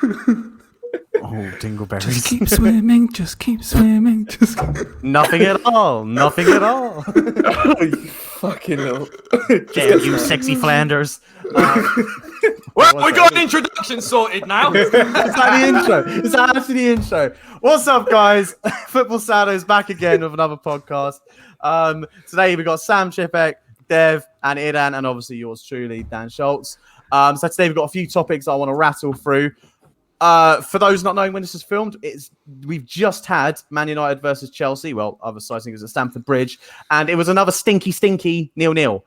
Oh, dingleberries. Just keep swimming, just keep swimming. Nothing at all. Nothing at all. Oh, you fucking hell. Damn you, sexy Flanders. Well, we got an introduction sorted now. Is that the intro? Is that actually the intro? What's up, guys? Football Saddos back again with another podcast. Today we got Sam Chippeck, Dev, and Idan, and obviously yours truly, Dan Schultz. So today we've got a few topics I want to rattle through. For those not knowing when this is filmed, we've just had Man United versus Chelsea. Well, other sides think it was at Stamford Bridge, and it was another stinky 0-0.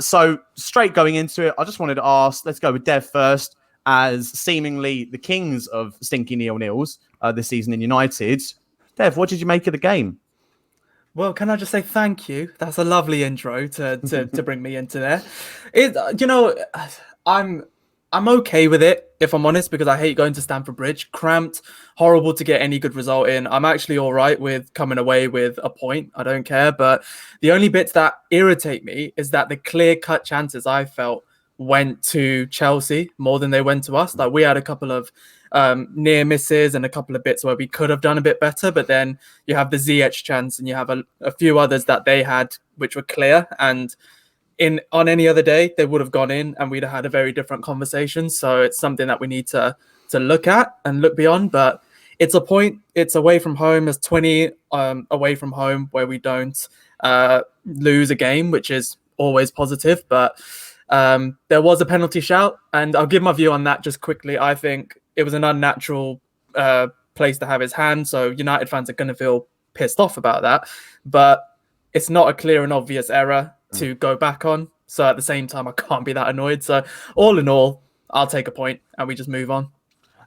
So straight going into it, I just wanted to ask, let's go with Dev first, as seemingly the kings of stinky 0-0s this season in United. Dev, what did you make of the game? Well, can I just say thank you? That's a lovely intro to bring me into there. I'm okay with it, if I'm honest, because I hate going to Stamford Bridge. Cramped, horrible to get any good result in. I'm actually all right with coming away with a point. I don't care. But the only bits that irritate me is that the clear-cut chances I felt went to Chelsea more than they went to us. Like, we had a couple of near misses and a couple of bits where we could have done a bit better. But then you have the ZH chance and you have a few others that they had which were clear, and on any other day, they would have gone in and we'd have had a very different conversation. So it's something that we need to look at and look beyond. But it's a point. It's away from home. There's 20 away from home where we don't lose a game, which is always positive. But there was a penalty shout, and I'll give my view on that just quickly. I think it was an unnatural place to have his hand. So United fans are going to feel pissed off about that. But it's not a clear and obvious error to go back on. So at the same time, I can't be that annoyed. So all in all, I'll take a point and we just move on.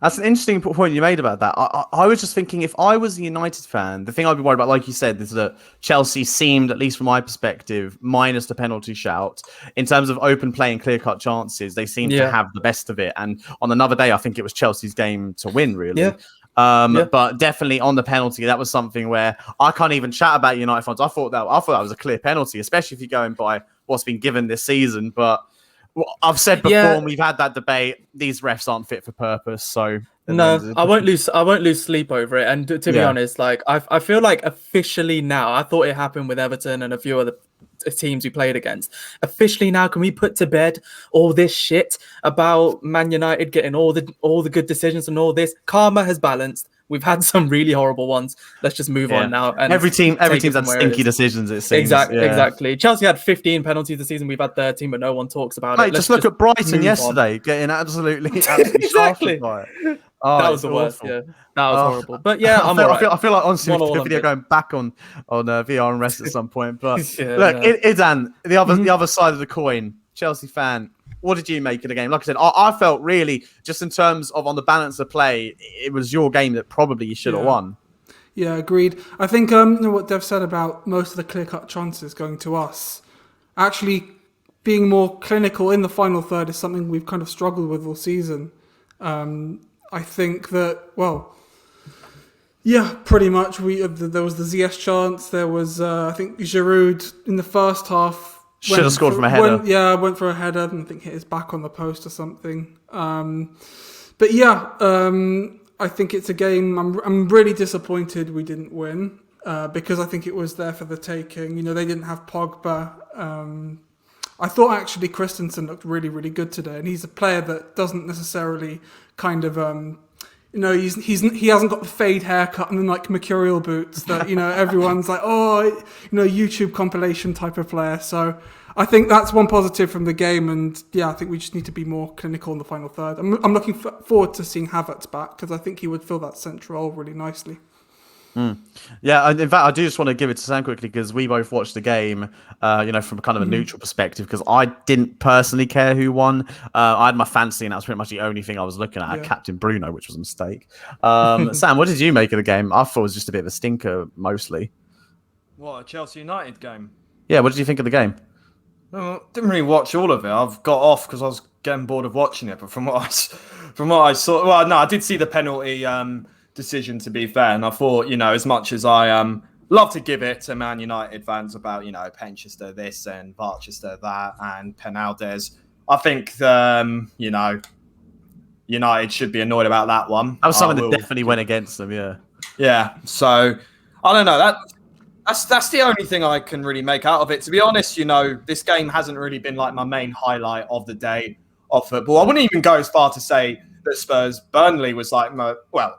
That's an interesting point you made about that. I was just thinking, if I was a United fan, the thing I'd be worried about, like you said, is that Chelsea seemed, at least from my perspective, minus the penalty shout, in terms of open play and clear-cut chances, they seemed to have the best of it. And on another day, I think it was Chelsea's game to win, really. Yeah. But definitely on the penalty, that was something where I can't even chat about United fans. I thought that was a clear penalty, especially if you're going by what's been given this season. But I've said before, and we've had that debate, these refs aren't fit for purpose. So no, I won't lose sleep over it. And to be honest, like I feel like officially now, I thought it happened with Everton and a few other teams we played against. Officially now, can we put to bed all this shit about Man United getting all the good decisions and all this? Karma has balanced. We've had some really horrible ones. Let's just move on now. And every team's had stinky decisions, it seems. Exactly. Chelsea had 15 penalties this season. We've had 13, but no one talks about it. Just look at Brighton yesterday, getting absolutely exactly. By it. That was the worst. Yeah, that was horrible. But yeah, I feel like honestly, the video going back on VR and rest at some point. But look, Idan, the other side of the coin, Chelsea fan. What did you make of the game? Like I said, I felt really, just in terms of on the balance of play, it was your game that probably you should have won. Yeah, agreed. I think what Dev said about most of the clear-cut chances going to us, actually being more clinical in the final third is something we've kind of struggled with all season. I think that, pretty much. There was the ZS chance. There was, I think, Giroud in the first half. Should have scored from a header. Went for a header and I think hit his back on the post or something. I think it's a game. I'm really disappointed we didn't win because I think it was there for the taking. They didn't have Pogba. I thought actually Christensen looked really, really good today, and he's a player that doesn't necessarily kind of he hasn't got the fade haircut and then like mercurial boots that everyone's like, YouTube compilation type of player. So I think that's one positive from the game, and I think we just need to be more clinical in the final third. I'm looking forward to seeing Havertz back because I think he would fill that central role really nicely. Yeah, in fact, I do just want to give it to Sam quickly because we both watched the game, from kind of a neutral perspective because I didn't personally care who won. I had my fancy and that was pretty much the only thing I was looking at, Captain Bruno, which was a mistake. Sam, what did you make of the game? I thought it was just a bit of a stinker, mostly. What, a Chelsea United game? Yeah, what did you think of the game? Didn't really watch all of it. I've got off because I was getting bored of watching it, but from what I saw, I did see the penalty decision, to be fair, and I thought, as much as I love to give it to Man United fans about, Penchester this and Barchester that and Penaldes, I think, United should be annoyed about that one. That was something that definitely went against them. Yeah. Yeah. So I don't know. That's the only thing I can really make out of it. To be honest, this game hasn't really been like my main highlight of the day of football. I wouldn't even go as far to say that Spurs Burnley was like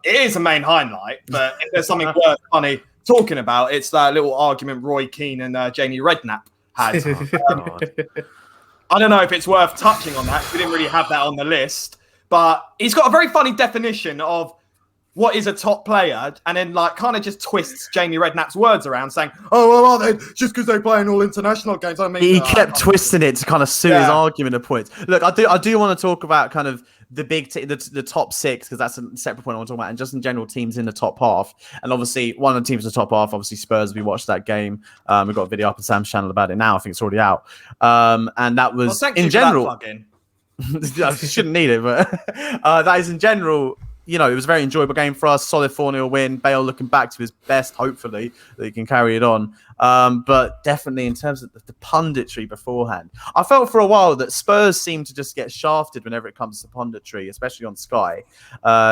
it is a main highlight, but if there's something funny talking about, it's that little argument Roy Keane and Jamie Redknapp had. I don't know if it's worth touching on that. We didn't really have that on the list, but he's got a very funny definition of what is a top player, and then kind of just twists Jamie Redknapp's words around, saying, "Oh, well, are they just because they play in all international games?" I mean, he kept twisting it to kind of suit his argument of points. Look, I do want to talk about kind of the big the top six, because that's a separate point I want to talk about, and just in general teams in the top half. And obviously, one of the teams in the top half, obviously Spurs. We watched that game. We've got a video up on Sam's channel about it now. I think it's already out. And that was in general. I shouldn't need it, but that is in general. It was a very enjoyable game for us. Solid 4-0 win. Bale looking back to his best, hopefully, that he can carry it on. But definitely in terms of the punditry beforehand, I felt for a while that Spurs seem to just get shafted whenever it comes to punditry, especially on Sky,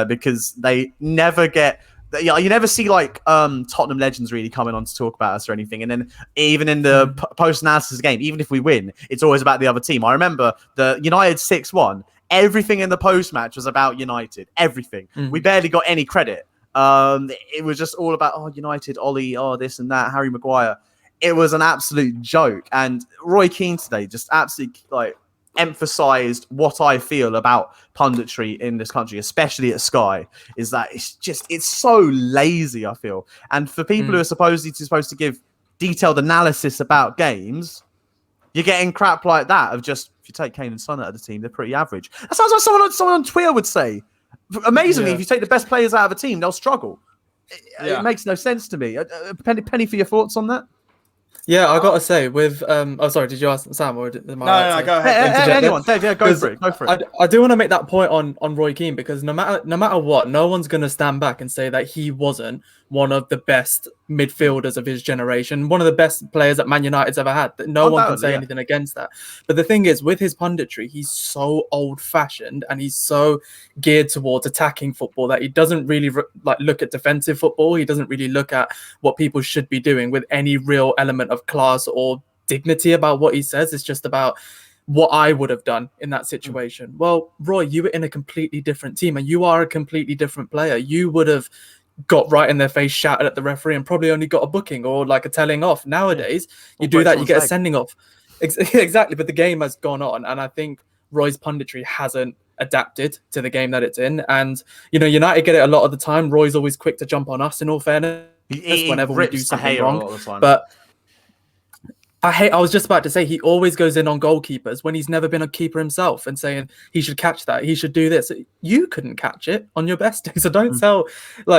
because they never get... you never see Tottenham legends really coming on to talk about us or anything. And then even in the post-analysis game, even if we win, it's always about the other team. I remember the United 6-1. Everything in the post-match was about United. Everything. We barely got any credit. It was just all about, United, Ollie, this and that, Harry Maguire. It was an absolute joke. And Roy Keane today just absolutely emphasised what I feel about punditry in this country, especially at Sky, is that it's so lazy, I feel. And for people who are supposed to give detailed analysis about games, you're getting crap like that of just, if you take Kane and Son out of the team, they're pretty average. That sounds like someone on Twitter would say. Amazingly, if you take the best players out of a team, they'll struggle. It makes no sense to me. Penny, for your thoughts on that? Yeah, I gotta say, with sorry, did you ask Sam or no, go ahead. Anyone, Dave, go for it. I do want to make that point on Roy Keane, because no matter what, no one's gonna stand back and say that he wasn't one of the best midfielders of his generation, one of the best players that Man United's ever had. No one can say anything against that. But the thing is, with his punditry, he's so old-fashioned and he's so geared towards attacking football that he doesn't really look at defensive football. He doesn't really look at what people should be doing with any real element of class or dignity about what he says. It's just about what I would have done in that situation. Well, Roy, you were in a completely different team and you are a completely different player. You would have got right in their face, shouted at the referee, and probably only got a booking or a telling off. Nowadays, you do that, you get a sending off. Exactly, but the game has gone on, and I think Roy's punditry hasn't adapted to the game that it's in. And United get it a lot of the time. Roy's always quick to jump on us, in all fairness, whenever we do something wrong. But I was just about to say, he always goes in on goalkeepers when he's never been a keeper himself and saying he should catch that, he should do this. You couldn't catch it on your best day, so don't tell,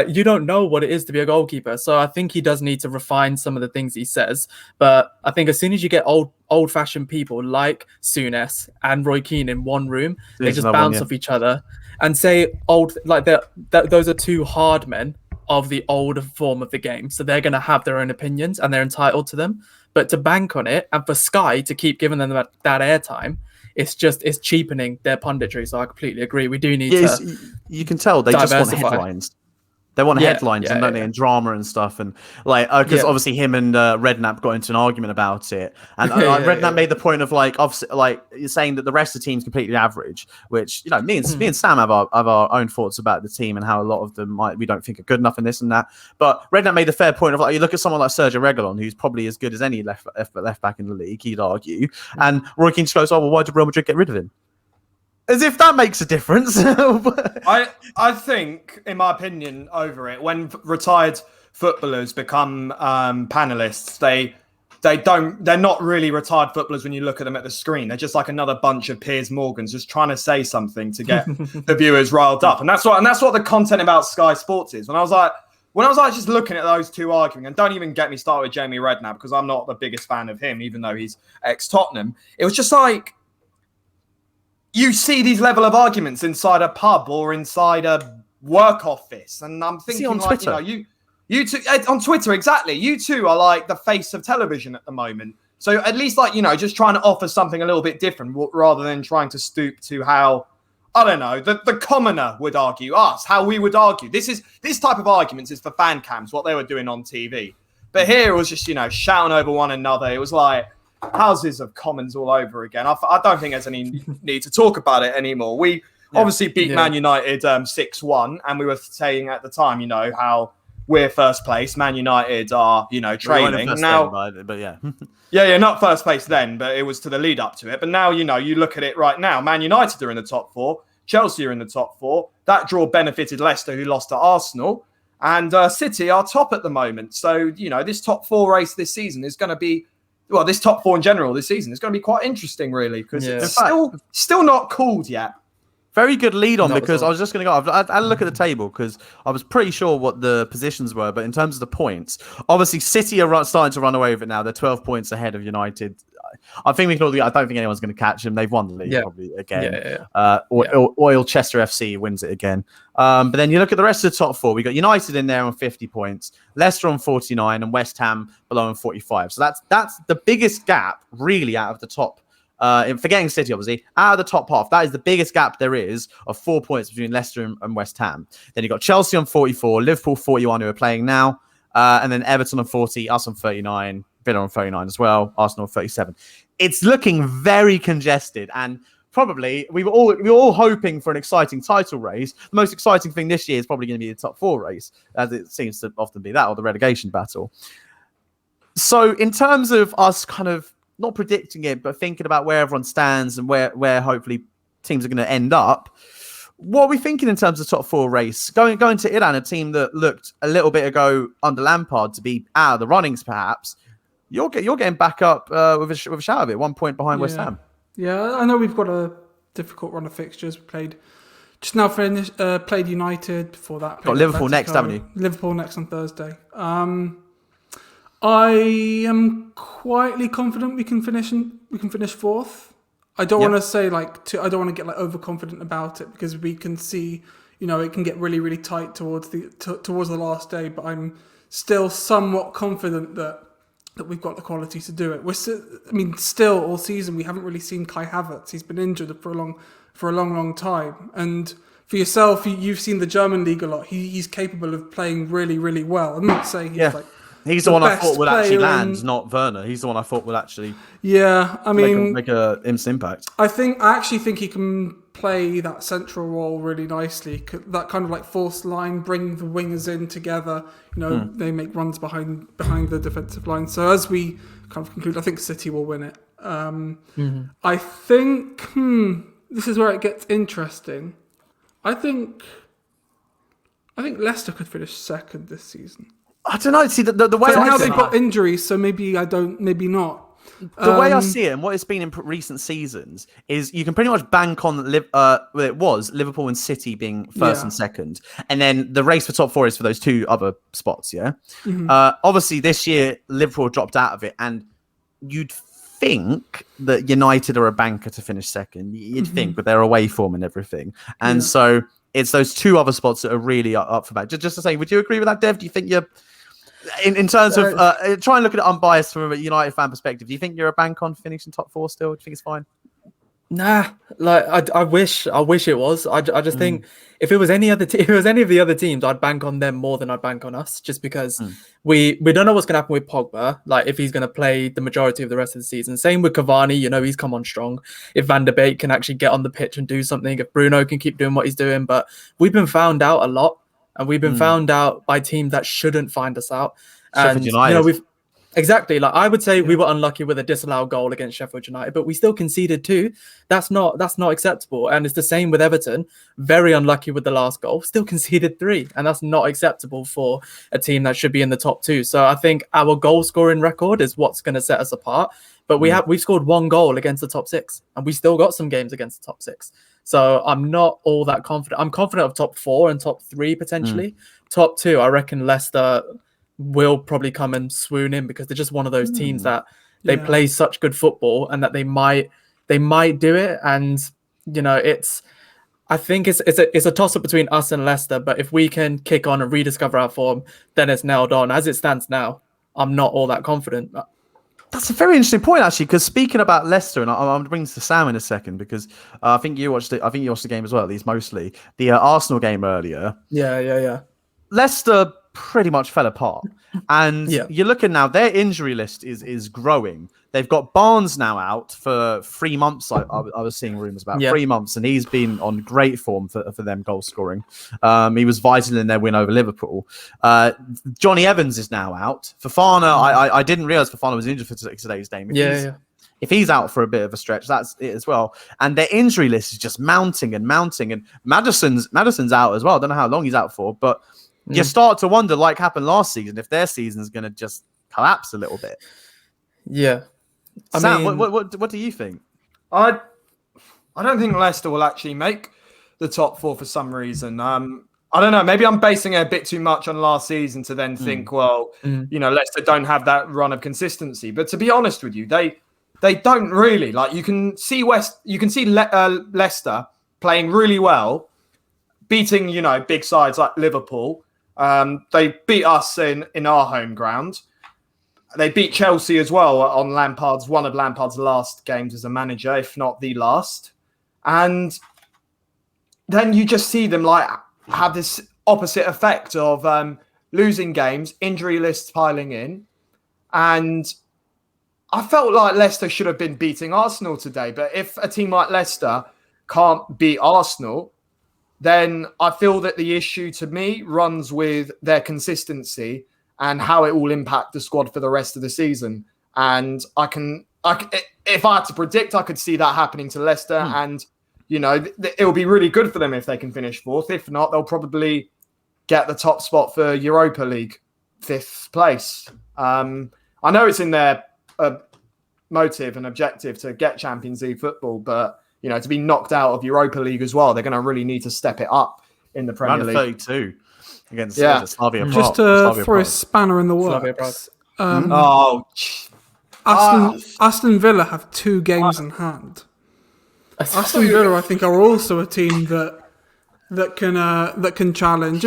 you don't know what it is to be a goalkeeper. So I think he does need to refine some of the things he says. But I think as soon as you get old-fashioned people like Souness and Roy Keane in one room, they just bounce off each other and say those are two hard men of the older form of the game. So they're going to have their own opinions and they're entitled to them. But to bank on it and for Sky to keep giving them that airtime, it's cheapening their punditry. So I completely agree. We do need to. You can tell they just want headlines. They want headlines and drama and stuff, and because obviously him and Redknapp got into an argument about it, and Redknapp made the point of saying that the rest of the team's completely average, which me and Sam have our own thoughts about the team and how a lot of them we don't think are good enough in this and that. But Redknapp made the fair point of you look at someone like Sergio Reguilon, who's probably as good as any left back in the league, he'd argue, and Roy Keane just goes, "Oh well, why did Real Madrid get rid of him?" As if that makes a difference. I think, in my opinion, over it, when retired footballers become panelists, they're not really retired footballers when you look at them at the screen. They're just like another bunch of Piers Morgans just trying to say something to get the viewers riled up. And that's what the content about Sky Sports is. When I was just looking at those two arguing, and don't even get me started with Jamie Redknapp, because I'm not the biggest fan of him, even though he's ex-Tottenham. It was just you see these level of arguments inside a pub or inside a work office, and I'm thinking, on Twitter. You two on Twitter, exactly. You two are like the face of television at the moment. So at least just trying to offer something a little bit different rather than trying to stoop to how I don't know, the commoner would argue, us, how we would argue. This type of arguments is for fan cams, what they were doing on TV. But here it was just, shouting over one another. It was like Houses of Commons all over again. I don't think there's any need to talk about it anymore. We obviously beat Man United 6-1, and we were saying at the time, how we're first place. Man United are, trailing. Now, but yeah. Yeah, not first place then, but it was to the lead up to it. But now, you look at it right now. Man United are in the top 4. Chelsea are in the top 4. That draw benefited Leicester, who lost to Arsenal. And City are top at the moment. So, this top 4 race this season is going to be, this top 4 in general this season is going to be quite interesting, really, because it's still not called yet. Very good lead on, because I was just going to go. I had a look at the table because I was pretty sure what the positions were. But in terms of the points, obviously City are starting to run away with it now. They're 12 points ahead of United. I think I don't think anyone's going to catch them. They've won the league probably again. Oil Chester FC wins it again. But then you look at the rest of the top 4. We got United in there on 50 points, Leicester on 49, and West Ham below on 45. So that's the biggest gap really out of the top. Forgetting City, obviously, out of the top half, that is the biggest gap there is of 4 points between Leicester and West Ham. Then you've got Chelsea on 44, Liverpool 41, who are playing now, and then Everton on 40, us on 39, Villa on 39 as well, Arsenal on 37. It's looking very congested, and probably we were all hoping for an exciting title race. The most exciting thing this year is probably going to be the top 4 race, as it seems to often be that, or the relegation battle. So in terms of us kind of not predicting it, but thinking about where everyone stands and where hopefully teams are going to end up, what are we thinking in terms of top 4 race? Going to Idan, a team that looked a little bit ago under Lampard to be out of the runnings, perhaps. You're getting back up with a shout of it, 1 point behind West Ham. Yeah, I know we've got a difficult run of fixtures. We played United before that. Got Liverpool next, haven't you? Liverpool next on Thursday. I am quietly confident we can finish 4th. I don't want to say I don't want to get overconfident about it, because we can see, it can get really, really tight towards the last day. But I'm still somewhat confident that we've got the quality to do it. Still all season we haven't really seen Kai Havertz. He's been injured for a long time. And for yourself, you've seen the German league a lot. He's capable of playing really, really well. I'm not saying he's the one I thought would actually land, not Werner. He's the one I thought would actually make a instant impact. I actually think he can play that central role really nicely. That kind of false line, bring the wingers in together. They make runs behind the defensive line. So as we kind of conclude, I think City will win it. I think this is where it gets interesting. I think Leicester could finish 2nd this season. I don't know. See, the way now they've got injuries, so maybe not. The way I see it, and what it's been in recent seasons, is you can pretty much bank on it was Liverpool and City being 1st and 2nd, and then the race for top 4 is for those 2 other spots. Yeah. Obviously, this year Liverpool dropped out of it, and you'd think that United are a banker to finish 2nd. You'd think with their away form and everything, and so it's those 2 other spots that are really up for that. Just to say, would you agree with that, Dev? Do you think you're in terms of try and look at it unbiased from a United fan perspective? Do you think you're a bank on finishing top 4 still? Do you think it's fine? Nah, I wish it was. I just think if it was any of the other teams, I'd bank on them more than I'd bank on us, just because we don't know what's going to happen with Pogba, if he's going to play the majority of the rest of the season. Same with Cavani, he's come on strong. If Van der Beek can actually get on the pitch and do something, if Bruno can keep doing what he's doing, but we've been found out a lot, and we've been found out by teams that shouldn't find us out. And United. Exactly. I would say we were unlucky with a disallowed goal against Sheffield United, but we still conceded 2. That's not acceptable. And it's the same with Everton. Very unlucky with the last goal, still conceded 3, and that's not acceptable for a team that should be in the top 2. So I think our goal scoring record is what's going to set us apart. But we've scored 1 goal against the top 6, and we still got some games against the top 6. So I'm not all that confident. I'm confident of top 4 and top 3 potentially. Top 2, I reckon Leicester will probably come and swoon in, because they're just one of those teams that they play such good football, and that they might do it. And I think it's a toss up between us and Leicester. But if we can kick on and rediscover our form, then it's nailed on. As it stands now, I'm not all that confident. That's a very interesting point, actually. Because speaking about Leicester, and I'm going to bring this to Sam in a second, because I think you watched it. I think you watched the game as well, at least mostly the Arsenal game earlier. Yeah. Leicester pretty much fell apart, and you're looking now. Their injury list is growing. They've got Barnes now out for 3 months. I was seeing rumours about 3 months, and he's been on great form for them goal scoring. He was vital in their win over Liverpool. Johnny Evans is now out. Fofana, I didn't realise Fofana was injured for today's game. If he's out for a bit of a stretch, that's it as well. And their injury list is just mounting and mounting. And Maddison's out as well. I don't know how long he's out for, but you start to wonder, like happened last season, if their season is going to just collapse a little bit. Yeah. Sam, what do you think? I don't think Leicester will actually make the top 4 for some reason. I don't know. Maybe I'm basing it a bit too much on last season to then think, Leicester don't have that run of consistency. But to be honest with you, they don't really. Like you can see Leicester playing really well, beating big sides like Liverpool. They beat us in our home ground. They beat Chelsea as well on one of Lampard's last games as a manager, if not the last. And then you just see them have this opposite effect of losing games, injury lists piling in. And I felt like Leicester should have been beating Arsenal today. But if a team like Leicester can't beat Arsenal, then I feel that the issue to me runs with their consistency and how it will impact the squad for the rest of the season. And if I had to predict, I could see that happening to Leicester. And, it will be really good for them if they can finish 4th. If not, they'll probably get the top spot for Europa League, 5th place. I know it's in their motive and objective to get Champions League football, but, to be knocked out of Europa League as well, they're going to really need to step it up in the Premier League. 32. Against Slavia Prague. Just to throw a spanner in the works. Aston Villa have 2 games in hand. Aston Villa, I think, are also a team that can challenge.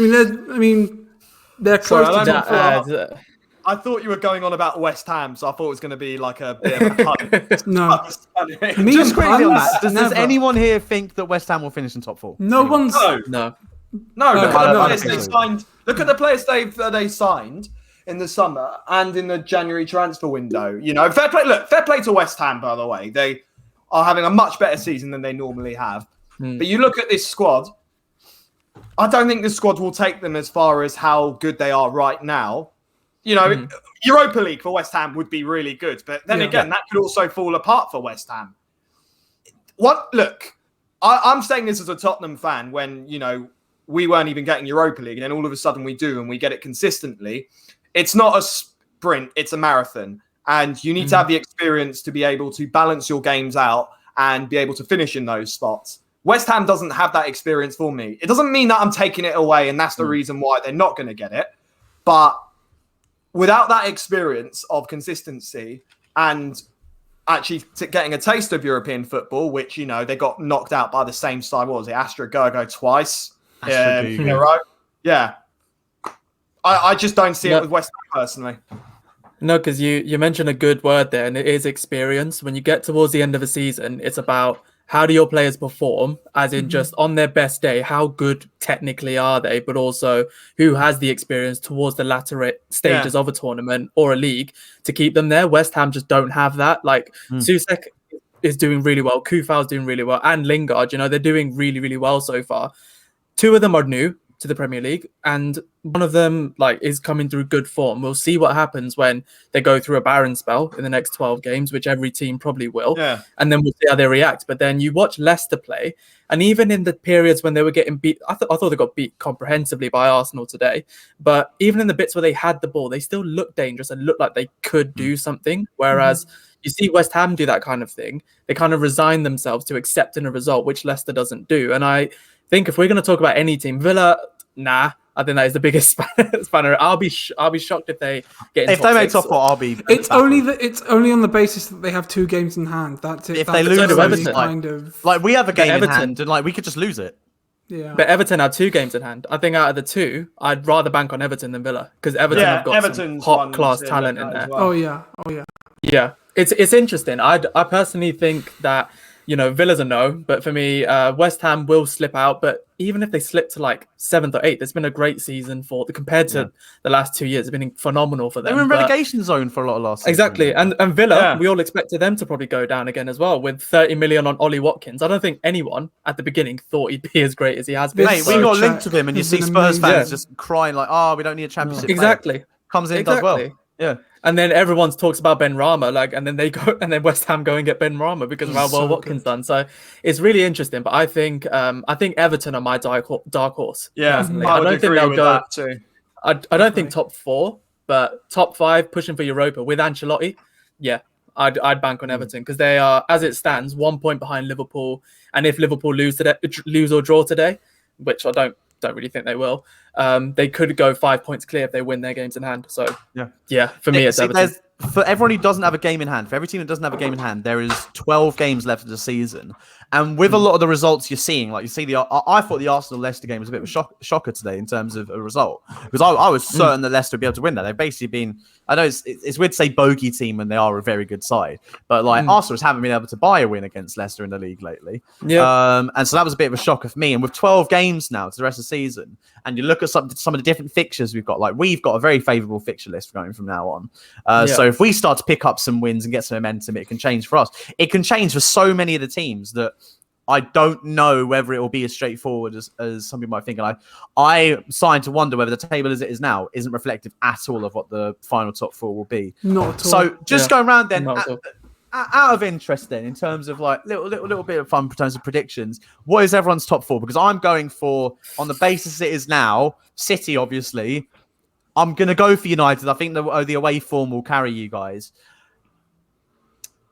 They're close to top 4. I thought you were going on about West Ham, so I thought it was going to be like a bit of a cut. No. Just quickly on that, does anyone here think that West Ham will finish in top 4? No one's... No. Look at the players they signed. Look at the players they signed in the summer and in the January transfer window. Fair play. Look, fair play to West Ham, by the way. They are having a much better season than they normally have. But you look at this squad. I don't think this squad will take them as far as how good they are right now. Europa League for West Ham would be really good, but then again, that could also fall apart for West Ham. Look, I'm saying this as a Tottenham fan when we weren't even getting Europa League, and then all of a sudden we do, and we get it consistently. It's not a sprint; it's a marathon, and you need to have the experience to be able to balance your games out and be able to finish in those spots. West Ham doesn't have that experience for me. It doesn't mean that I'm taking it away, and that's the reason why they're not going to get it. But without that experience of consistency and actually getting a taste of European football, which, they got knocked out by the same side, what was it, Astra Gergo twice in a row? Yeah. I just don't see it with West Ham personally. No, because you mentioned a good word there, and it is experience. When you get towards the end of a season, it's about how do your players perform, as in just on their best day, how good technically are they, but also who has the experience towards the latter stages of a tournament or a league to keep them there. West Ham just don't have that. Like Susek is doing really well, Kufau's doing really well, and Lingard, they're doing really, really well so far. 2 of them are new to the Premier League, and one of them is coming through good form. We'll see what happens when they go through a barren spell in the next 12 games, which every team probably will. Yeah. And then we'll see how they react. But then you watch Leicester play, and even in the periods when they were getting beat, I thought they got beat comprehensively by Arsenal today. But even in the bits where they had the ball, they still looked dangerous and looked like they could do something. Whereas you see West Ham do that kind of thing. They kind of resign themselves to accepting a result, which Leicester doesn't do. And I think if we're going to talk about any team, Villa, I think that is the biggest spanner. I'll be shocked if they get in if they make top 4. I'll be. It's only on the basis that they have 2 games in hand. That's it. If they lose, we have a game in hand, and we could just lose it. Yeah. But Everton have 2 games in hand. I think out of the 2, I'd rather bank on Everton than Villa because Everton have got some top class talent in there. Well. Oh yeah. Yeah, it's interesting. I personally think that Villa's a no, but for me, West Ham will slip out. But even if they slip to like 7th or 8th, it's been a great season compared to the last 2 years. It's been phenomenal for them. They were in relegation zone for a lot of last season. Exactly, and Villa, we all expected them to probably go down again as well with 30 million on Ollie Watkins. I don't think anyone at the beginning thought he'd be as great as he has been. Mate, we got linked with him, and you see Spurs fans just crying like, "Oh, we don't need a championship." Exactly, player. Comes in, does well. Yeah. And then everyone talks about Ben Rama, and then they go, and then West Ham go and get Ben Rama because of how well Watkins done. So it's really interesting. But I think Everton are my dark horse. Yeah, I don't think they'll go. Too. I don't think top 4, but top 5 pushing for Europa with Ancelotti. Yeah, I'd bank on Everton because they are, as it stands, 1 point behind Liverpool. And if Liverpool lose or draw today, which I don't really think they will, they could go 5 points clear if they win their games in hand. So yeah, for me, it's Everton. For everyone who doesn't have a game in hand, for every team that doesn't have a game in hand, there is 12 games left of the season. And with a lot of the results you're seeing, like you see I thought the Arsenal-Leicester game was a bit of a shocker today in terms of a result. Because I was certain that Leicester would be able to win that. They've basically been, I know it's weird to say bogey team when they are a very good side. But like Arsenal just haven't been able to buy a win against Leicester in the league lately. Yeah. And so that was a bit of a shocker for me. And with 12 games now to the rest of the season, and you look at some of the different fixtures we've got, like we've got a very favourable fixture list going from now on. So if we start to pick up some wins and get some momentum, it can change for us. It can change for so many of the teams that I don't know whether it will be as straightforward as some people might think. And I'm starting to wonder whether the table as it is now isn't reflective at all of what the final top 4 will be. Not at all. So just going around then, out of interest then, in terms of like little bit of fun in terms of predictions, what is everyone's top 4? Because I'm going for, on the basis it is now, City obviously. I'm going to go for United. I think the away form will carry you guys.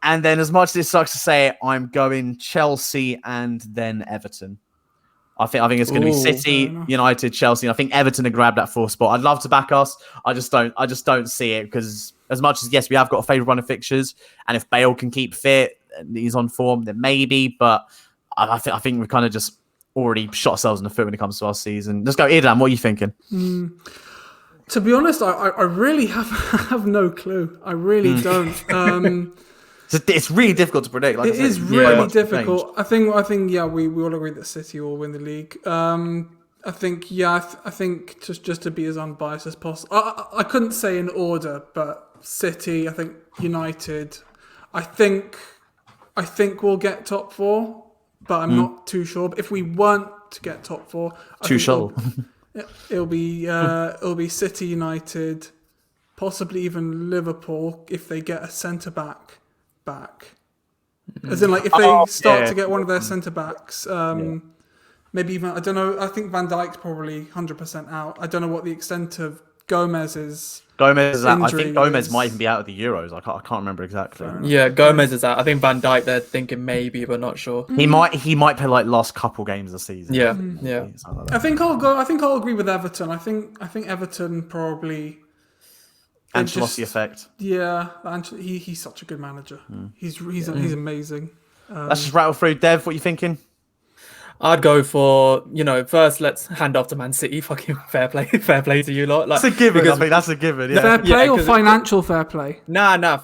And then, as much as it sucks to say it, I'm going Chelsea and then Everton. I think it's going to be City, United, Chelsea. And I think Everton have grabbed that 4th spot. I'd love to back us. I just don't see it because as much as yes, we have got a favourite run of fixtures, and if Bale can keep fit and he's on form, then maybe. But I think we've kind of just already shot ourselves in the foot when it comes to our season. Let's go, Idan. What are you thinking? To be honest, I really have no clue. I really don't. It's really difficult to predict. Like it is really difficult. I think we all agree that City will win the league. I think just to be as unbiased as possible. I couldn't say in order, but City, I think United, I think we'll get top 4, but I'm not too sure. But if we weren't to get top 4, it'll be City, United, possibly even Liverpool if they get a centre back. As in, like, if they start to get one of their centre backs, maybe even, I don't know, I think Van Dijk's probably 100% out. I don't know what the extent of Gomez's Gomez is out. I think Gomez might even be out of the Euros. I can't remember exactly. Yeah, Gomez is out. I think Van Dijk, they're thinking maybe, but not sure. He might play like last couple games of the season. Yeah. I think I'll agree with Everton. I think Everton probably. Ancelotti effect. Yeah, he's such a good manager. He's amazing. Let's just rattle through. Dev, what are you thinking? I'd go for, first let's hand off to Man City. Fucking fair play to you lot. Like, that's a given. I think that's a given. Yeah. Fair play or financial fair play? Nah. Mate.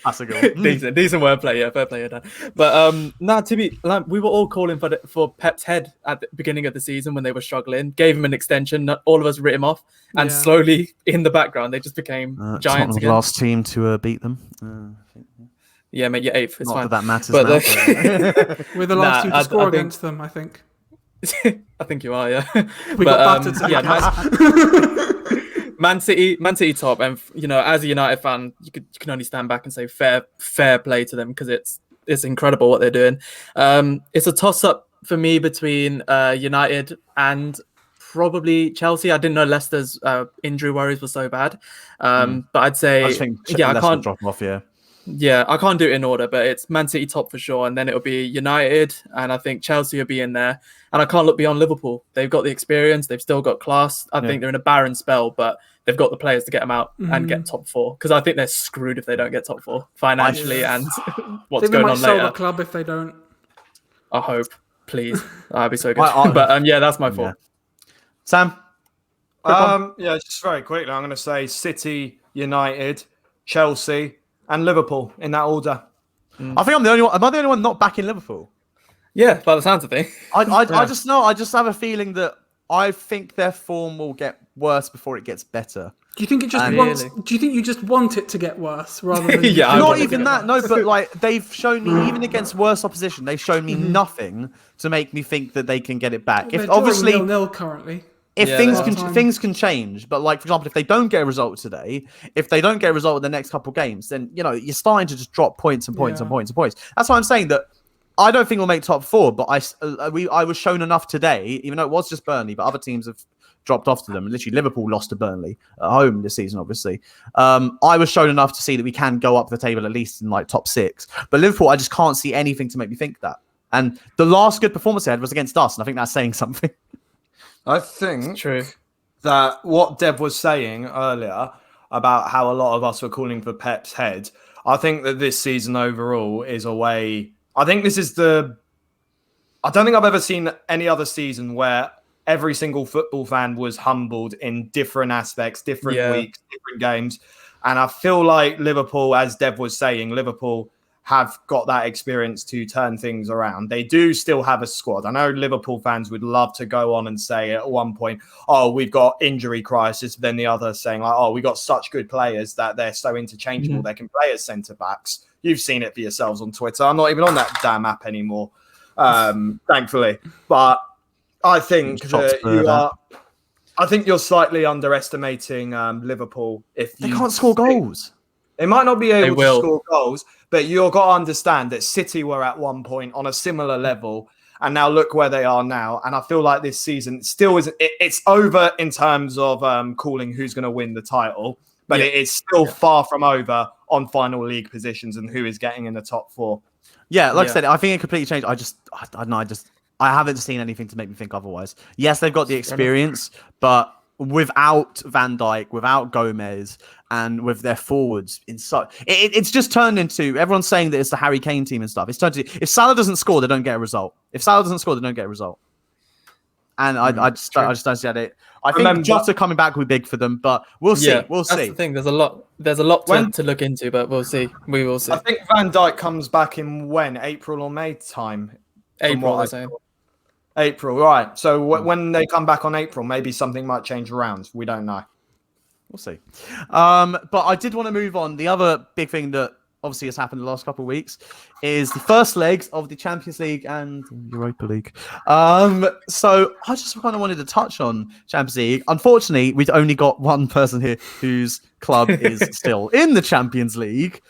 That's a good one. decent wordplay. Yeah, fair play. But to be like, we were all calling for Pep's head at the beginning of the season when they were struggling. Gave him an extension. All of us writ him off, and slowly in the background they just became giants again. Last team to beat them. Yeah, mate, you're 8th. It's Not fine. that matters. But we're the last team to score against them, I think. I think you are, yeah. We got battered. Man City top, and as a United fan, you can only stand back and say fair play to them because it's incredible what they're doing. It's a toss up for me between United and probably Chelsea. I didn't know Leicester's injury worries were so bad, but I'd say I can't drop them off. Yeah, I can't do it in order, but it's Man City top for sure, and then it'll be United, and I think Chelsea will be in there. And I can't look beyond Liverpool. They've got the experience, they've still got class. I think they're in a barren spell, but they've got the players to get them out and get top 4. Because I think they're screwed if they don't get top 4 financially and what's going on later. Sell the club if they don't. I hope, please. That'd be so good. But that's my 4. Yeah. Sam? Just very quickly, I'm going to say City, United, Chelsea, and Liverpool in that order. I think I'm the only one. Am I the only one not backing Liverpool? Yeah, by the sounds of things. I just know. I just have a feeling that I think their form will get worse before it gets better. Do you think it just And- wants? Do you think you just want it to get worse rather than? Yeah, I Not want it even to that. No, but like they've shown me, even against worse opposition, they've shown me nothing to make me think that they can get it back. They're If obviously, 0-0 currently. if Yeah, things they can are. things can change, but like for example, if they don't get a result today, if they don't get a result in the next couple of games, then you're starting to just drop points and points and Yeah. points and points. That's why I'm saying that I don't think we'll make top four, but I was shown enough today, even though it was just Burnley, but other teams have dropped off to them. Literally, Liverpool lost to Burnley at home this season, obviously. I was shown enough to see that we can go up the table at least in like top 6. But Liverpool, I just can't see anything to make me think that. And the last good performance they had was against us, and I think that's saying something. I think True. that what Deb was saying earlier about how a lot of us were calling for Pep's head, I think that this season overall is a way. I think this is I don't think I've ever seen any other season where every single football fan was humbled in different aspects, different weeks, different games. And I feel like Liverpool, as Dev was saying, Liverpool have got that experience to turn things around. They do still have a squad. I know Liverpool fans would love to go on and say at one point, oh, we've got injury crisis. But then the other saying like, oh, we got such good players that they're so interchangeable. They can play as centre-backs. You've seen it for yourselves on Twitter. I'm not even on that damn app anymore, thankfully. But I think that I think you're slightly underestimating Liverpool. If They you can't score goals. They might not be able to will. score goals, but you've got to understand that City were at one point on a similar level, and now look where they are now. And I feel like this season still is it's over in terms of calling who's going to win the title, but it is still far from over on final league positions and who is getting in the top 4. Yeah, like I said, I think it completely changed. I don't know. I haven't seen anything to make me think otherwise. Yes, they've got the experience, but without Van Dijk, without Gomez, and with their forwards it's just turned into, everyone's saying that it's the Harry Kane team and stuff. It's turned to, if Salah doesn't score, they don't get a result. If Salah doesn't score, they don't get a result. And I just don't see it. I think Jota coming back will be big for them, but we'll see. We'll see. That's the thing. There's a lot to look into, but we'll see. We will see. I think Van Dijk comes back in when? April or May time? April, they're saying. April, right. So when they come back on April, maybe something might change around. We don't know. We'll see. But I did want to move on. The other big thing that obviously has happened the last couple of weeks is the first legs of the Champions League and Europa League. So I just kind of wanted to touch on Champions League. Unfortunately, we've only got one person here whose club is still in the Champions League.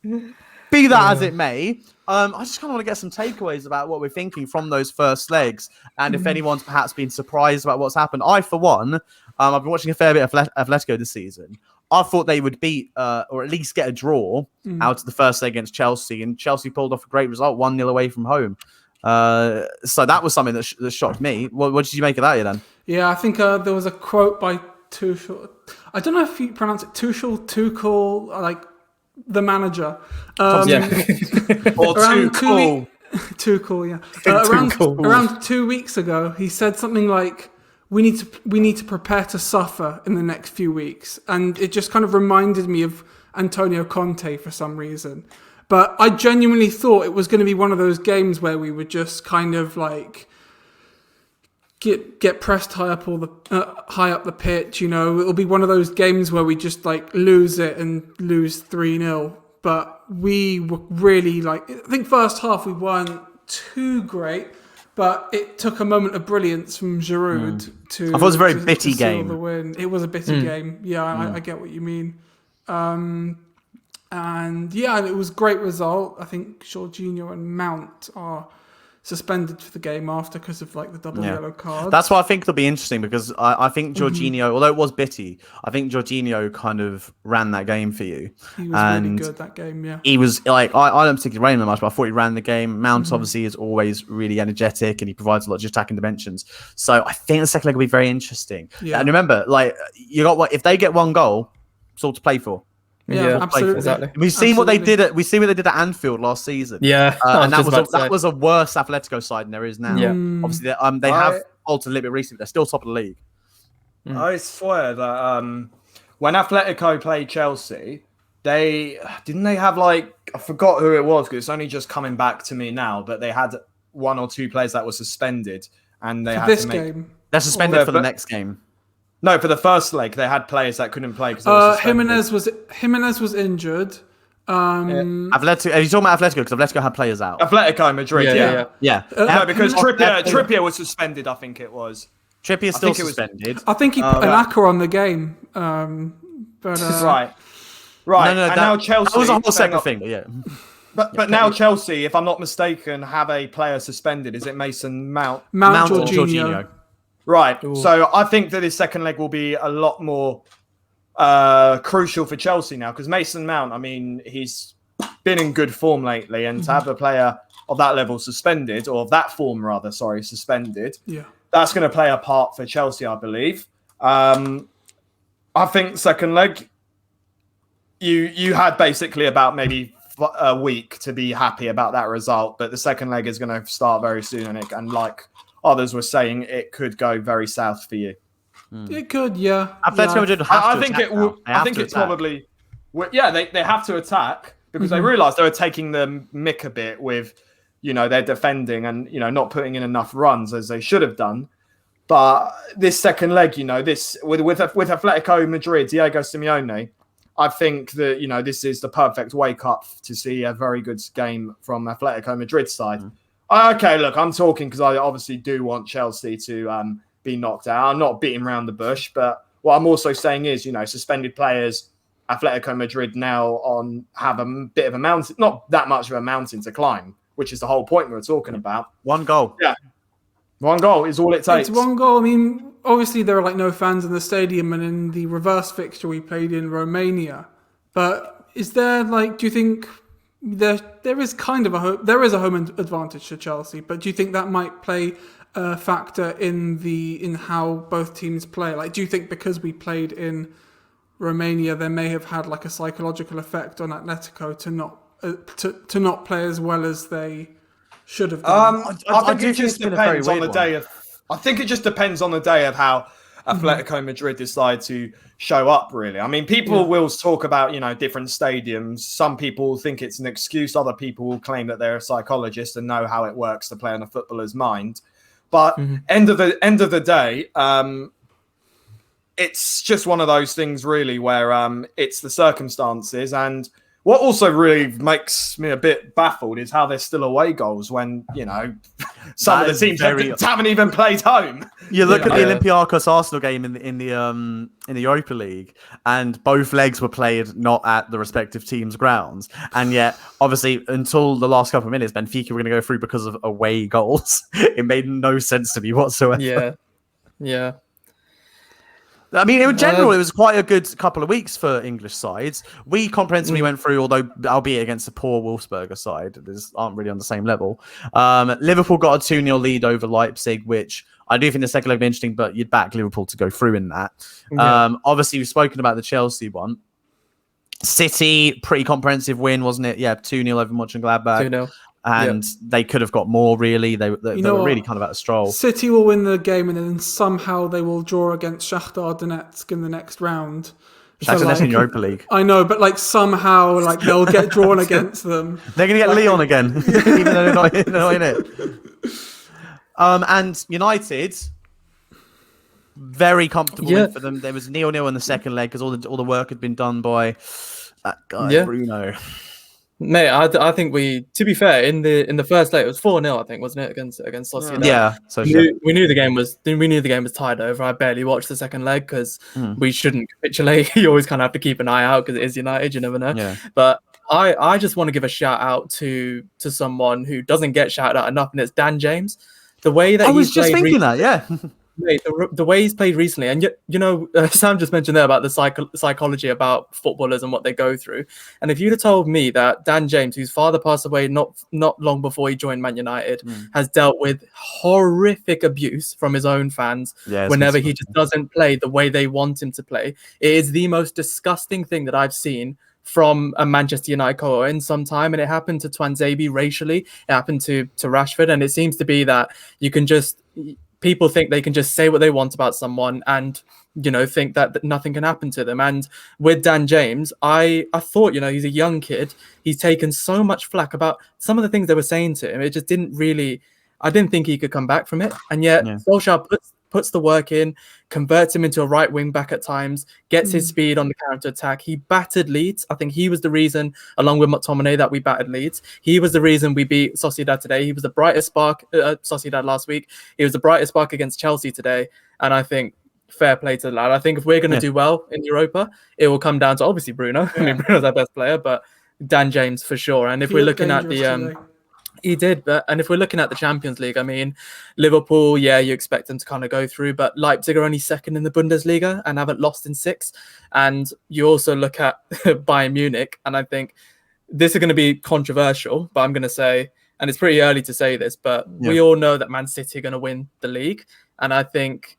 Be that as it may, I just kind of want to get some takeaways about what we're thinking from those first legs, and if anyone's perhaps been surprised about what's happened. I, for one, I've been watching a fair bit of Atletico this season. I thought they would beat or at least get a draw out of the first leg against Chelsea, and Chelsea pulled off a great result, 1-0 away from home. So that was something that shocked me. What did you make of that, Idan? Yeah, I think there was a quote by Tuchel. I don't know if you pronounce it Tuchel, like the manager. Or Around too cool. Tuchel, yeah. Around 2 weeks ago, he said something like, we need to prepare to suffer in the next few weeks. And it just kind of reminded me of Antonio Conte for some reason. But I genuinely thought it was going to be one of those games where we would just kind of like get pressed high up the pitch. You know, it'll be one of those games where we just like lose it and lose 3-0. But we were really I think first half we weren't too great. But it took a moment of brilliance from Giroud to. I thought it was a very bitty game. The win. It was a bitty game. Yeah, I get what you mean. And yeah, it was a great result. I think Jorginho and Mount are suspended for the game after because of like the double yellow card. That's why I think it'll be interesting, because I think Jorginho, although it was bitty, I think Jorginho kind of ran that game for you. He was really good that game, yeah. He was like, I don't particularly rate him that much, but I thought he ran the game. Mount obviously is always really energetic and he provides a lot of attacking dimensions. So I think the second leg will be very interesting. Yeah. And remember, like, if they get one goal, it's all to play for. Yeah, absolutely. Exactly. We've seen what they did at Anfield last season. Yeah, and that was a worse Atletico side than there is now. Yeah. Obviously, they have faltered a little bit recently. They're still top of the league. I swear that when Atletico played Chelsea, they have like, I forgot who it was because it's only just coming back to me now, but they had 1 or 2 players that were suspended and they For had this to make game. They're suspended for the next game. No, for the first leg, they had players that couldn't play because they were suspended. Jimenez was injured. Atletico. Are you talking about Atletico? Because Atletico had players out. Atletico Madrid, Yeah. No, because Trippier was suspended, I think it was. Trippier's still suspended. I think he put an Aka on the game. But Right. No, and now Chelsea. That was a whole separate thing, but yeah. But now Chelsea, if I'm not mistaken, have a player suspended. Is it Mason Mount? Mount or Jorginho. Right. Ooh. So I think that this second leg will be a lot more crucial for Chelsea now because Mason Mount, I mean, he's been in good form lately, and to have a player of that level suspended, or of that form rather, suspended, that's going to play a part for Chelsea, I believe. I think second leg, you had basically about maybe a week to be happy about that result, but the second leg is going to start very soon, and like others were saying, it could go very south for you. It could, yeah. Atletico Madrid have to attack. I think it's probably, they have to attack because they realised they were taking the mick a bit with, their defending and not putting in enough runs as they should have done. But this second leg, this with Atletico Madrid, Diego Simeone, I think that this is the perfect wake up to see a very good game from Atletico Madrid side. Okay, look, I'm talking because I obviously do want Chelsea to be knocked out. I'm not beating around the bush, but what I'm also saying is, suspended players, Atletico Madrid now have a bit of a mountain, not that much of a mountain to climb, which is the whole point we were talking about. 1 goal. Yeah. 1 goal is all it takes. It's 1 goal. I mean, obviously there are no fans in the stadium, and in the reverse fixture we played in Romania. But is there do you think there is kind of there is a home advantage to Chelsea, but do you think that might play a factor in how both teams play? Do you think because we played in Romania, there may have had a psychological effect on Atletico to not play as well as they should have done? I think it just depends on the day of. I think it just depends on the day of how Atletico Madrid decide to show up. Really, I mean, people will talk about different stadiums. Some people think it's an excuse. Other people will claim that they're a psychologist and know how it works to play on a footballer's mind. But end of the day, it's just one of those things, really, where it's the circumstances. And what also really makes me a bit baffled is how there's still away goals when some of the teams haven't even played home. You look at the Olympiacos Arsenal game in the Europa League, and both legs were played not at the respective teams' grounds, and yet obviously until the last couple of minutes, Benfica were going to go through because of away goals. It made no sense to me whatsoever. Yeah. I mean, in general, it was quite a good couple of weeks for English sides. We comprehensively went through, although albeit against a poor Wolfsberger side, they aren't really on the same level. Liverpool got a 2-0 lead over Leipzig, which I do think the second leg was interesting, but you'd back Liverpool to go through in that. Obviously, we've spoken about the Chelsea one. City, pretty comprehensive win, wasn't it? Yeah, 2-0 over Mönchengladbach. 2-0. And they could have got more, really. They were really kind of at a stroll. City will win the game, and then somehow they will draw against Shakhtar Donetsk in the next round. Shakhtar Donetsk in Europa League. I know, but somehow they'll get drawn against them. They're going to get Lyon again, even though they're not in it. And United, very comfortable win for them. There was 0-0 in the second leg because all the work had been done by that guy, Bruno. Mate, I think to be fair, in the first leg it was 4-0, I think, wasn't it, against Sociedad? Yeah, so we knew the game was tied over. I barely watched the second leg because we shouldn't capitulate. You always kind of have to keep an eye out because it is United. You never know. Yeah. But I just want to give a shout out to someone who doesn't get shouted out enough, and it's Dan James. The way that I was just thinking that, yeah. Mate, the way he's played recently, and Sam just mentioned there about the psychology about footballers and what they go through. And if you'd have told me that Dan James, whose father passed away not long before he joined Man United, has dealt with horrific abuse from his own fans whenever he just doesn't play the way they want him to play, it is the most disgusting thing that I've seen from a Manchester United coach in some time. And it happened to Twanzebe racially, it happened to Rashford, and it seems to be that you can just people think they can just say what they want about someone and, think that nothing can happen to them. And with Dan James, I thought, he's a young kid. He's taken so much flack about some of the things they were saying to him. It just I didn't think he could come back from it. And yet Solskjaer puts the work in, converts him into a right wing back at times, gets his speed on the counter attack. He battered Leeds. I think he was the reason, along with McTominay, that we battered Leeds. He was the reason we beat Sociedad today. He was the brightest spark, Sociedad last week. He was the brightest spark against Chelsea today. And I think fair play to the lad. I think if we're going to do well in Europa, it will come down to obviously Bruno. I mean, Bruno's our best player, but Dan James for sure. And if we're looking at the... He did, and if we're looking at the Champions League, I mean, Liverpool, you expect them to kind of go through, but Leipzig are only second in the Bundesliga and haven't lost in 6. And you also look at Bayern Munich, and I think this is going to be controversial, but I'm going to say, and it's pretty early to say this, but we all know that Man City are going to win the league. And I think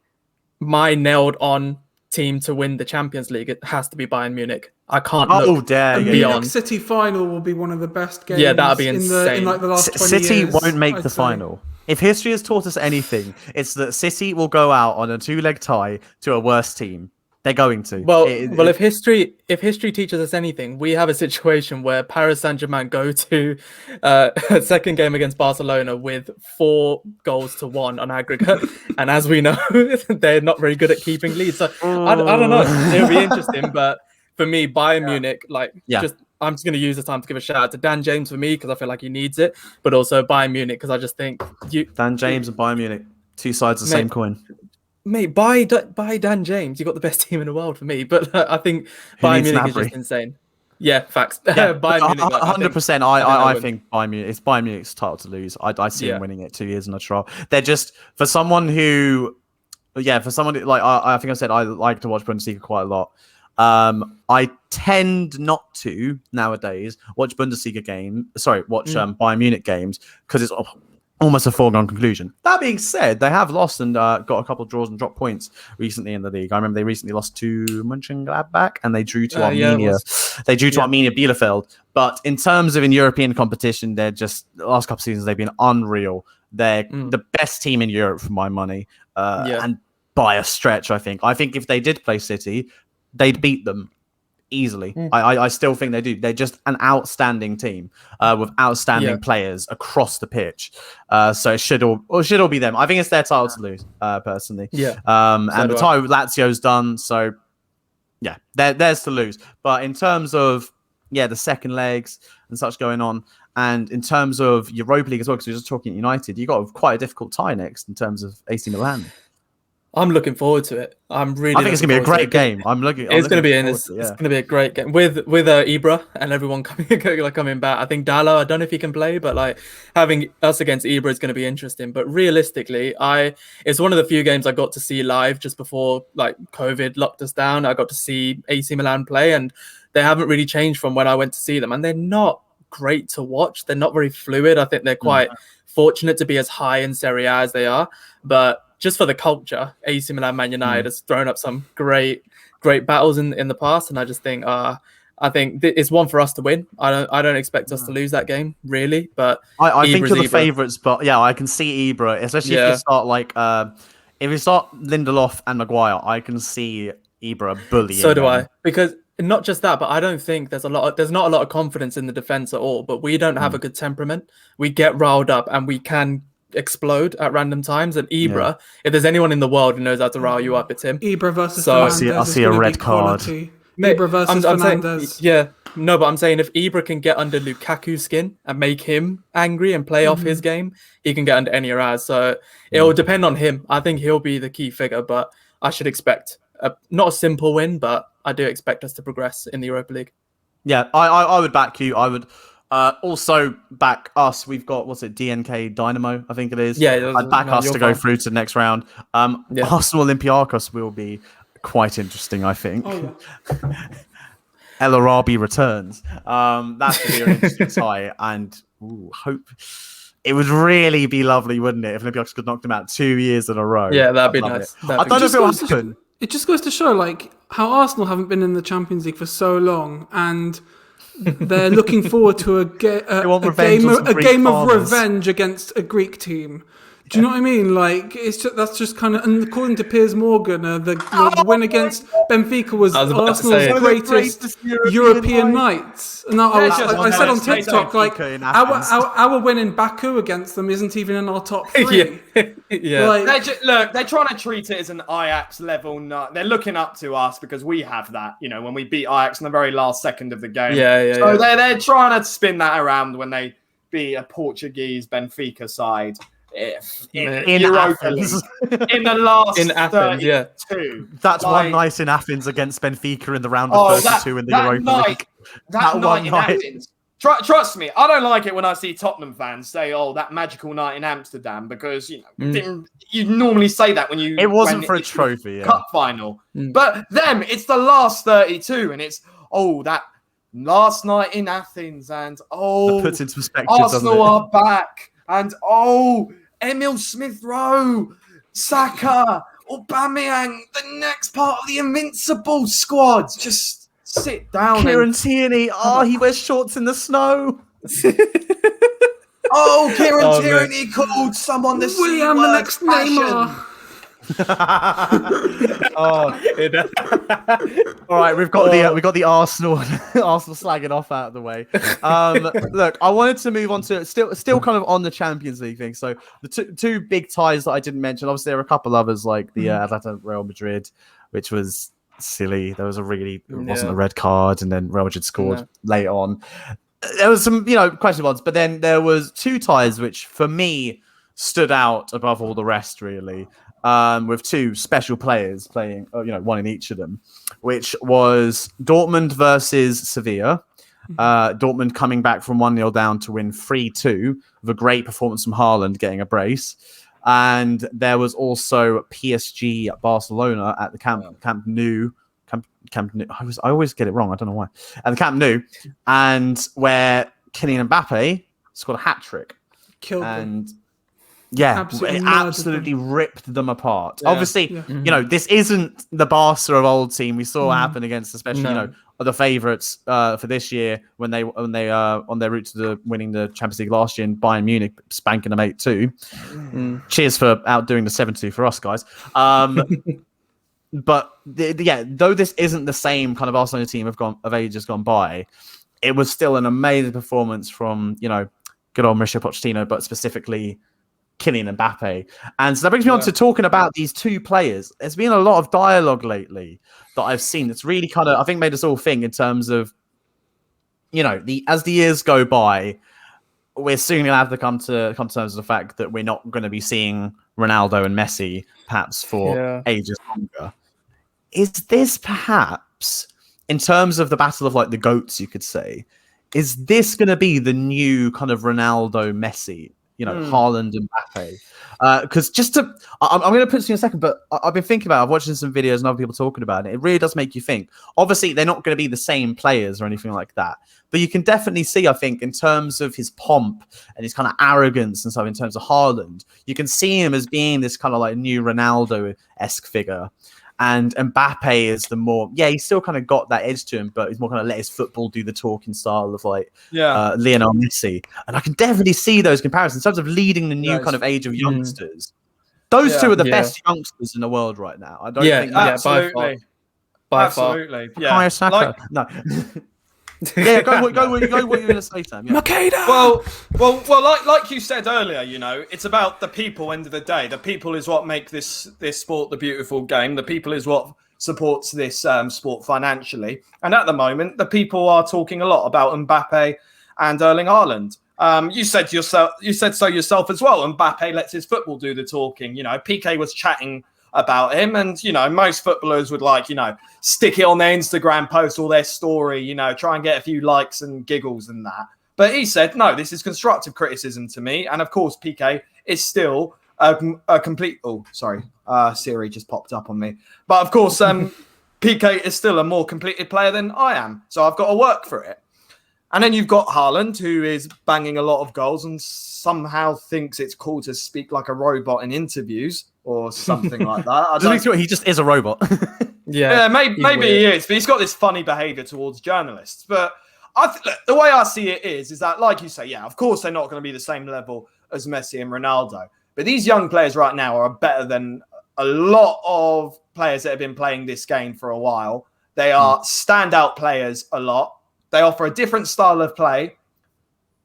my nailed on team to win the Champions League, it has to be Bayern Munich. I can't look beyond. City final will be one of the best games. Yeah, that'd be insane. in the last 20 City years, won't make the final. If history has taught us anything, it's that City will go out on a 2-leg tie to a worse team. They're going to. Well, if history teaches us anything, we have a situation where Paris Saint-Germain go to a second game against Barcelona with 4-1 on aggregate, and as we know, they're not very good at keeping leads. So I don't know. It'll be interesting, but for me, Bayern Munich, I'm just going to use the time to give a shout out to Dan James for me because I feel like he needs it, but also Bayern Munich because I just think Dan James and Bayern Munich, two sides of the same coin. Mate, buy Dan James. You got the best team in the world for me, but I think Bayern Munich is just insane. Yeah, facts. Bayern Munich, 100%. I think Bayern Munich. It's Bayern Munich's title to lose. I see him winning it 2 years in a trial. They're just for someone who, like I think I said I like to watch Bundesliga quite a lot. I tend not to nowadays watch Bayern Munich games because it's almost a foregone conclusion. That being said, they have lost and got a couple of draws and dropped points recently in the league. I remember they recently lost to Mönchengladbach and they drew to Arminia. They drew to Arminia Bielefeld. But in terms of in European competition, they're just the last couple of seasons they've been unreal. They're the best team in Europe for my money, and by a stretch. I think if they did play City, they'd beat them easily. I still think they do. They're just an outstanding team with outstanding players across the pitch. So it should all be them. I think it's their title to lose, personally. And the title with Lazio's done. So theirs to lose. But in terms of the second legs and such going on, and in terms of Europa League as well, because we were just talking United, you got quite a difficult tie next in terms of AC Milan. I'm looking forward to it. I think it's going to be a great game. It's going to be a great game with Ibra and everyone coming back. I think Dallo, I don't know if he can play, but like having us against Ibra is going to be interesting. But realistically, it's one of the few games I got to see live just before like COVID locked us down. I got to see AC Milan play, and they haven't really changed from when I went to see them. And they're not great to watch. They're not very fluid. I think they're quite fortunate to be as high in Serie A as they are, but just for the culture, AC Milan, Man United has thrown up some great battles in the past, and I just think I think it's one for us to win. I don't expect us to lose that game really, but I think you're the favourites. But I can see Ibra, especially if you start Lindelof and Maguire, I can see Ibra bullying. So do I, because not just that, but I don't think there's not a lot of confidence in the defence at all. But we don't have a good temperament. We get riled up, and we can explode at random times. And Ibra, if there's anyone in the world who knows how to rile you up, it's him. Ibra versus Fernandes. I see a red card. Ibra versus Fernandes. But I'm saying if Ibra can get under Lukaku's skin and make him angry and play off his game, he can get under any Raz. So it will depend on him. I think he'll be the key figure, but I should expect not a simple win, but I do expect us to progress in the Europa League. Yeah, I would back you. I would also back us. We've got, DNK Dynamo, I think it is. Yeah, I'd back us to go through to the next round. Arsenal Olympiacos will be quite interesting, I think. El Arabi returns. That's going to be an interesting tie, and hope it would really be lovely, wouldn't it, if Olympiacos could knock them out 2 years in a row? Yeah, that'd be nice. I don't know if it will happen. It just goes to show, like, how Arsenal haven't been in the Champions League for so long, and they're looking forward to a game of revenge against a Greek team. Do you know what I mean? Like, that's just kind of. And according to Piers Morgan, the win against Benfica was I was about to say Arsenal's it. greatest European nights. And I said on honestly, TikTok, like, in Athens. our win in Baku against them isn't even in our top 3. Yeah. Like, They're trying to treat it as an Ajax level. They're looking up to us because we have that. You know, when we beat Ajax in the very last second of the game. So they're trying to spin that around when they beat a Portuguese Benfica side. In Europa League, in the last in Athens, 32. That's one night in Athens against Benfica in the round of 32 in the Europa League. That night in Athens. Trust me, I don't like it when I see Tottenham fans say, "Oh, that magical night in Amsterdam," because you normally say that when you. It wasn't for a trophy, cup final, but them, it's the last 32, and it's that last night in Athens, and that puts into perspective, Arsenal are back, and Emil Smith-Rowe, Saka, Aubameyang, the next part of the invincible squad. Just sit down. Kieran Tierney, he wears shorts in the snow. Kieran Tierney called someone the William, the next Neymar. All right, we've got the Arsenal slagging off out of the way. Look, I wanted to move on to still kind of on the Champions League thing. So the two big ties that I didn't mention. Obviously, there were a couple others like the Atlanta Real Madrid, which was silly. There was it wasn't a red card, and then Real Madrid scored late on. There was some questionable ones, but then there was two ties which for me stood out above all the rest, really. With two special players playing, one in each of them, which was Dortmund versus Sevilla. Dortmund coming back from 1-0 down to win 3-2 with a great performance from Haaland getting a brace. And there was also PSG Barcelona at the Camp Nou. I always get it wrong. I don't know why. At the Camp Nou, and where Kylian Mbappe scored a hat-trick. Killed them. Yeah, absolutely ripped them apart. Yeah. Obviously, this isn't the Barca of old team. We saw what happened against, especially the favourites for this year when they on their route to winning the Champions League last year in Bayern Munich, spanking them 8-2. Cheers for outdoing the 7-2 for us guys. But though this isn't the same kind of Barcelona team of ages gone by, it was still an amazing performance from good old Mauricio Pochettino, but specifically Kylian Mbappe. And so that brings me on to talking about these two players. There's been a lot of dialogue lately that I've seen that's really kind of, I think, made us all think in terms of, as the years go by, we're soon going to have to come to terms with the fact that we're not going to be seeing Ronaldo and Messi perhaps for ages longer. Is this perhaps, in terms of the battle of the GOATs, you could say, is this going to be the new kind of Ronaldo, Messi? Haaland and Mbappe. Because I'm going to put this in a second, but I've been thinking about it. I've watched some videos and other people talking about it. It really does make you think. Obviously, they're not going to be the same players or anything like that. But you can definitely see, I think, in terms of his pomp and his kind of arrogance and stuff, in terms of Haaland, you can see him as being this kind of new Ronaldo-esque figure. And Mbappe is the more, he's still kind of got that edge to him, but he's more kind of let his football do the talking style of Lionel Messi. And I can definitely see those comparisons in terms of leading the new kind of age of youngsters. Those two are the best youngsters in the world right now. I don't think absolutely. By far. Yeah. Saka. No. Go what you're going to say, Sam. Yeah. Makeda! Well, like you said earlier, it's about the people. End of the day, the people is what make this sport the beautiful game. The people is what supports this sport financially. And at the moment, the people are talking a lot about Mbappe and Erling Haaland. You said so yourself as well. Mbappe lets his football do the talking. PK was chatting about him, and most footballers would stick it on their Instagram post or their story, try and get a few likes and giggles and that. But he said, no, this is constructive criticism to me, and of course PK is still a complete Siri just popped up on me, but of course PK is still a more completed player than I am, so I've got to work for it. And then you've got Haaland, who is banging a lot of goals and somehow thinks it's cool to speak like a robot in interviews or something like that. He just is a robot. Maybe he is, but he's got this funny behaviour towards journalists. But the way I see it is that, like you say, of course they're not going to be the same level as Messi and Ronaldo. But these young players right now are better than a lot of players that have been playing this game for a while. They are standout players a lot. They offer a different style of play,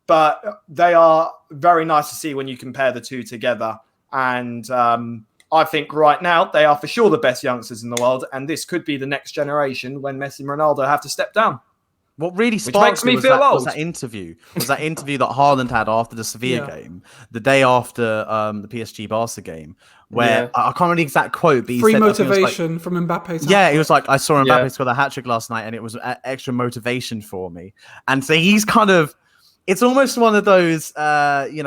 but they are very nice to see when you compare the two together. And I think right now they are for sure the best youngsters in the world. And this could be the next generation when Messi and Ronaldo have to step down. What really Which sparked makes me was feel that, old. was that interview. Was that interview that Haaland had after the Sevilla game, the day after the PSG Barca game, where I can't remember the exact quote, but he Free said, motivation from Mbappe's he was like, I saw Mbappe Yeah. score the hat trick last night, and it was extra motivation for me. And so he's kind of, it's almost one of those, kind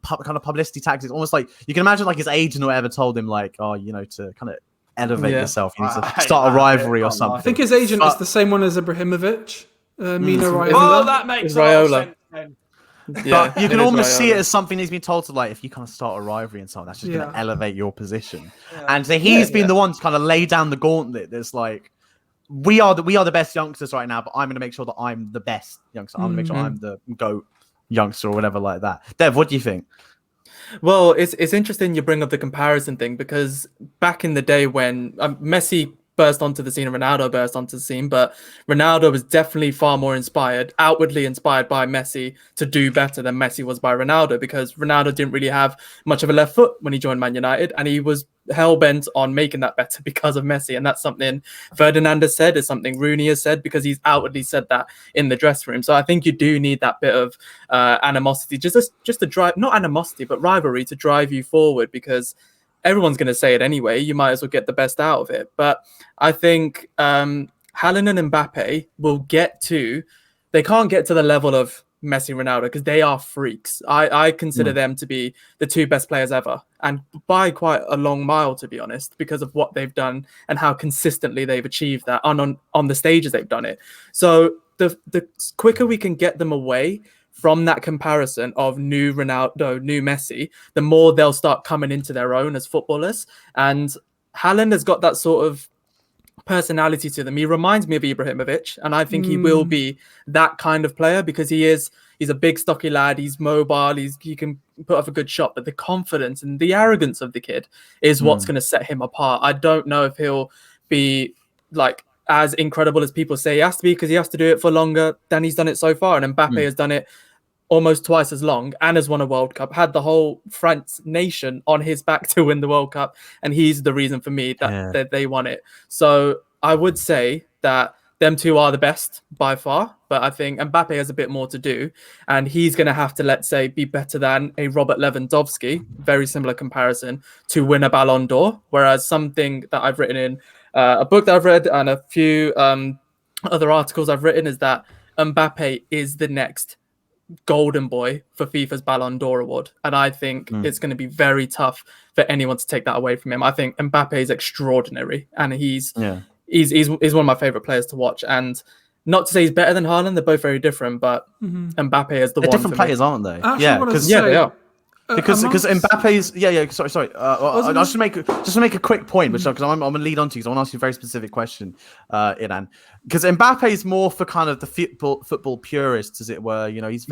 of publicity tactics. Almost like you can imagine, like his agent or whatever told him, like, to kind of elevate yourself, you need to start a rivalry or something. I think his agent is the same one as Ibrahimovic, Mino Raiola. Oh, that makes a lot of sense then. Yeah, But you can it is almost see Raiola. it as something he's been told to, like, if you kind of start a rivalry and something, that's just going to elevate your position. Yeah. And so he's been the one to kind of lay down the gauntlet. That's like, we are the best youngsters right now, but I'm going to make sure that I'm the best youngster. I'm going to make sure I'm the GOAT youngster or whatever like that. Dev, what do you think? Well, it's interesting you bring up the comparison thing, because back in the day when Messi burst onto the scene and Ronaldo burst onto the scene, but Ronaldo was definitely far more outwardly inspired by Messi to do better than Messi was by Ronaldo, because Ronaldo didn't really have much of a left foot when he joined Man United, and he was hell-bent on making that better because of Messi. And that's something Ferdinand has said, is something Rooney has said, because he's outwardly said that in the dressing room. So I think you do need that bit of animosity, just to drive, not animosity, but rivalry to drive you forward, because everyone's going to say it anyway. You might as well get the best out of it. But I think Haaland and Mbappe they can't get to the level of Messi and Ronaldo, because they are freaks. I consider them to be the two best players ever, and by quite a long mile, to be honest, because of what they've done and how consistently they've achieved that on the stages they've done it. So the quicker we can get them away from that comparison of new Ronaldo, new Messi, the more they'll start coming into their own as footballers. And Haaland has got that sort of personality to them. He reminds me of Ibrahimovic, and I think he will be that kind of player, because he's a big stocky lad, he's mobile, he can put off a good shot, but the confidence and the arrogance of the kid is what's going to set him apart. I don't know if he'll be like as incredible as people say he has to be, because he has to do it for longer than he's done it so far, and Mbappe has done it almost twice as long and has won a World Cup, had the whole France nation on his back to win the World Cup, and he's the reason for me that they won it. So I would say that them two are the best by far, but I think Mbappe has a bit more to do, and he's going to have to, let's say, be better than a Robert Lewandowski, very similar comparison, to win a Ballon d'Or. Whereas something that I've written in a book that I've read and a few other articles I've written is that Mbappe is the next golden boy for FIFA's Ballon d'Or award, and I think it's going to be very tough for anyone to take that away from him. I think Mbappe is extraordinary, and he's one of my favorite players to watch. And not to say he's better than Haaland, they're both very different, but Mbappe is the They're one. different players, aren't they? Because they are. Because Mbappe's sorry. I just to make a quick point, which because I'm gonna lead on to, because I want to ask you a very specific question, Idan. Because Mbappe is more for kind of the football purists, as it were. You know, he's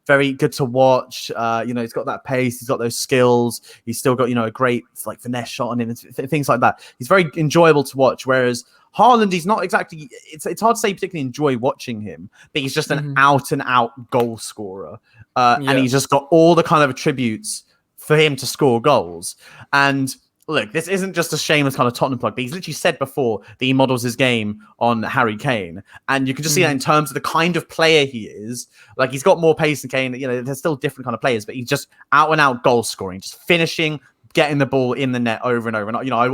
very good to watch. He's got that pace, he's got those skills, he's still got a great like finesse shot on him, and things like that. He's very enjoyable to watch. Whereas Haaland, he's not exactly. It's hard to say particularly enjoy watching him, but he's just an out and out goal scorer, and he's just got all the kind of attributes for him to score goals. And look, this isn't just a shameless kind of Tottenham plug, but he's literally said before that he models his game on Harry Kane, and you can just see that in terms of the kind of player he is. Like, he's got more pace than Kane. There's still different kind of players, but he's just out and out goal scoring, just finishing, getting the ball in the net over and over. And I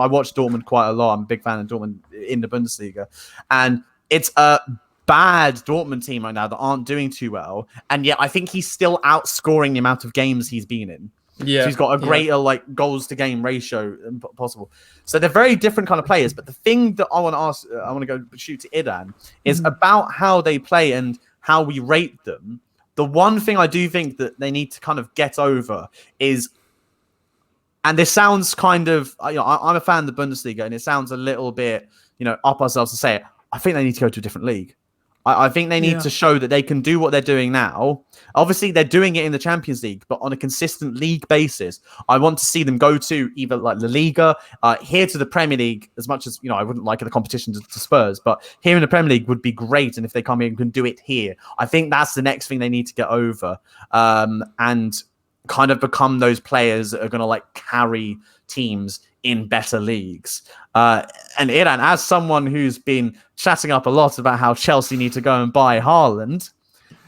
watch Dortmund quite a lot. I'm a big fan of Dortmund in the Bundesliga, and it's a bad Dortmund team right now that aren't doing too well, and yet I think he's still outscoring the amount of games he's been in. Yeah, so he's got a greater like goals to game ratio than possible. So they're very different kind of players. But the thing that I want to ask, I want to go shoot to Idan, is about how they play and how we rate them. The one thing I do think that they need to kind of get over is, and this sounds kind of, I'm a fan of the Bundesliga, and it sounds a little bit, up ourselves to say it. I think they need to go to a different league. I think they need to show that they can do what they're doing now. Obviously, they're doing it in the Champions League, but on a consistent league basis. I want to see them go to either like La Liga, here to the Premier League. As much as I wouldn't like the competition to Spurs, but here in the Premier League would be great. And if they come here and can do it here, I think that's the next thing they need to get over, and kind of become those players that are going to like carry teams in better leagues. And Idan, as someone who's been chatting up a lot about how Chelsea need to go and buy Haaland,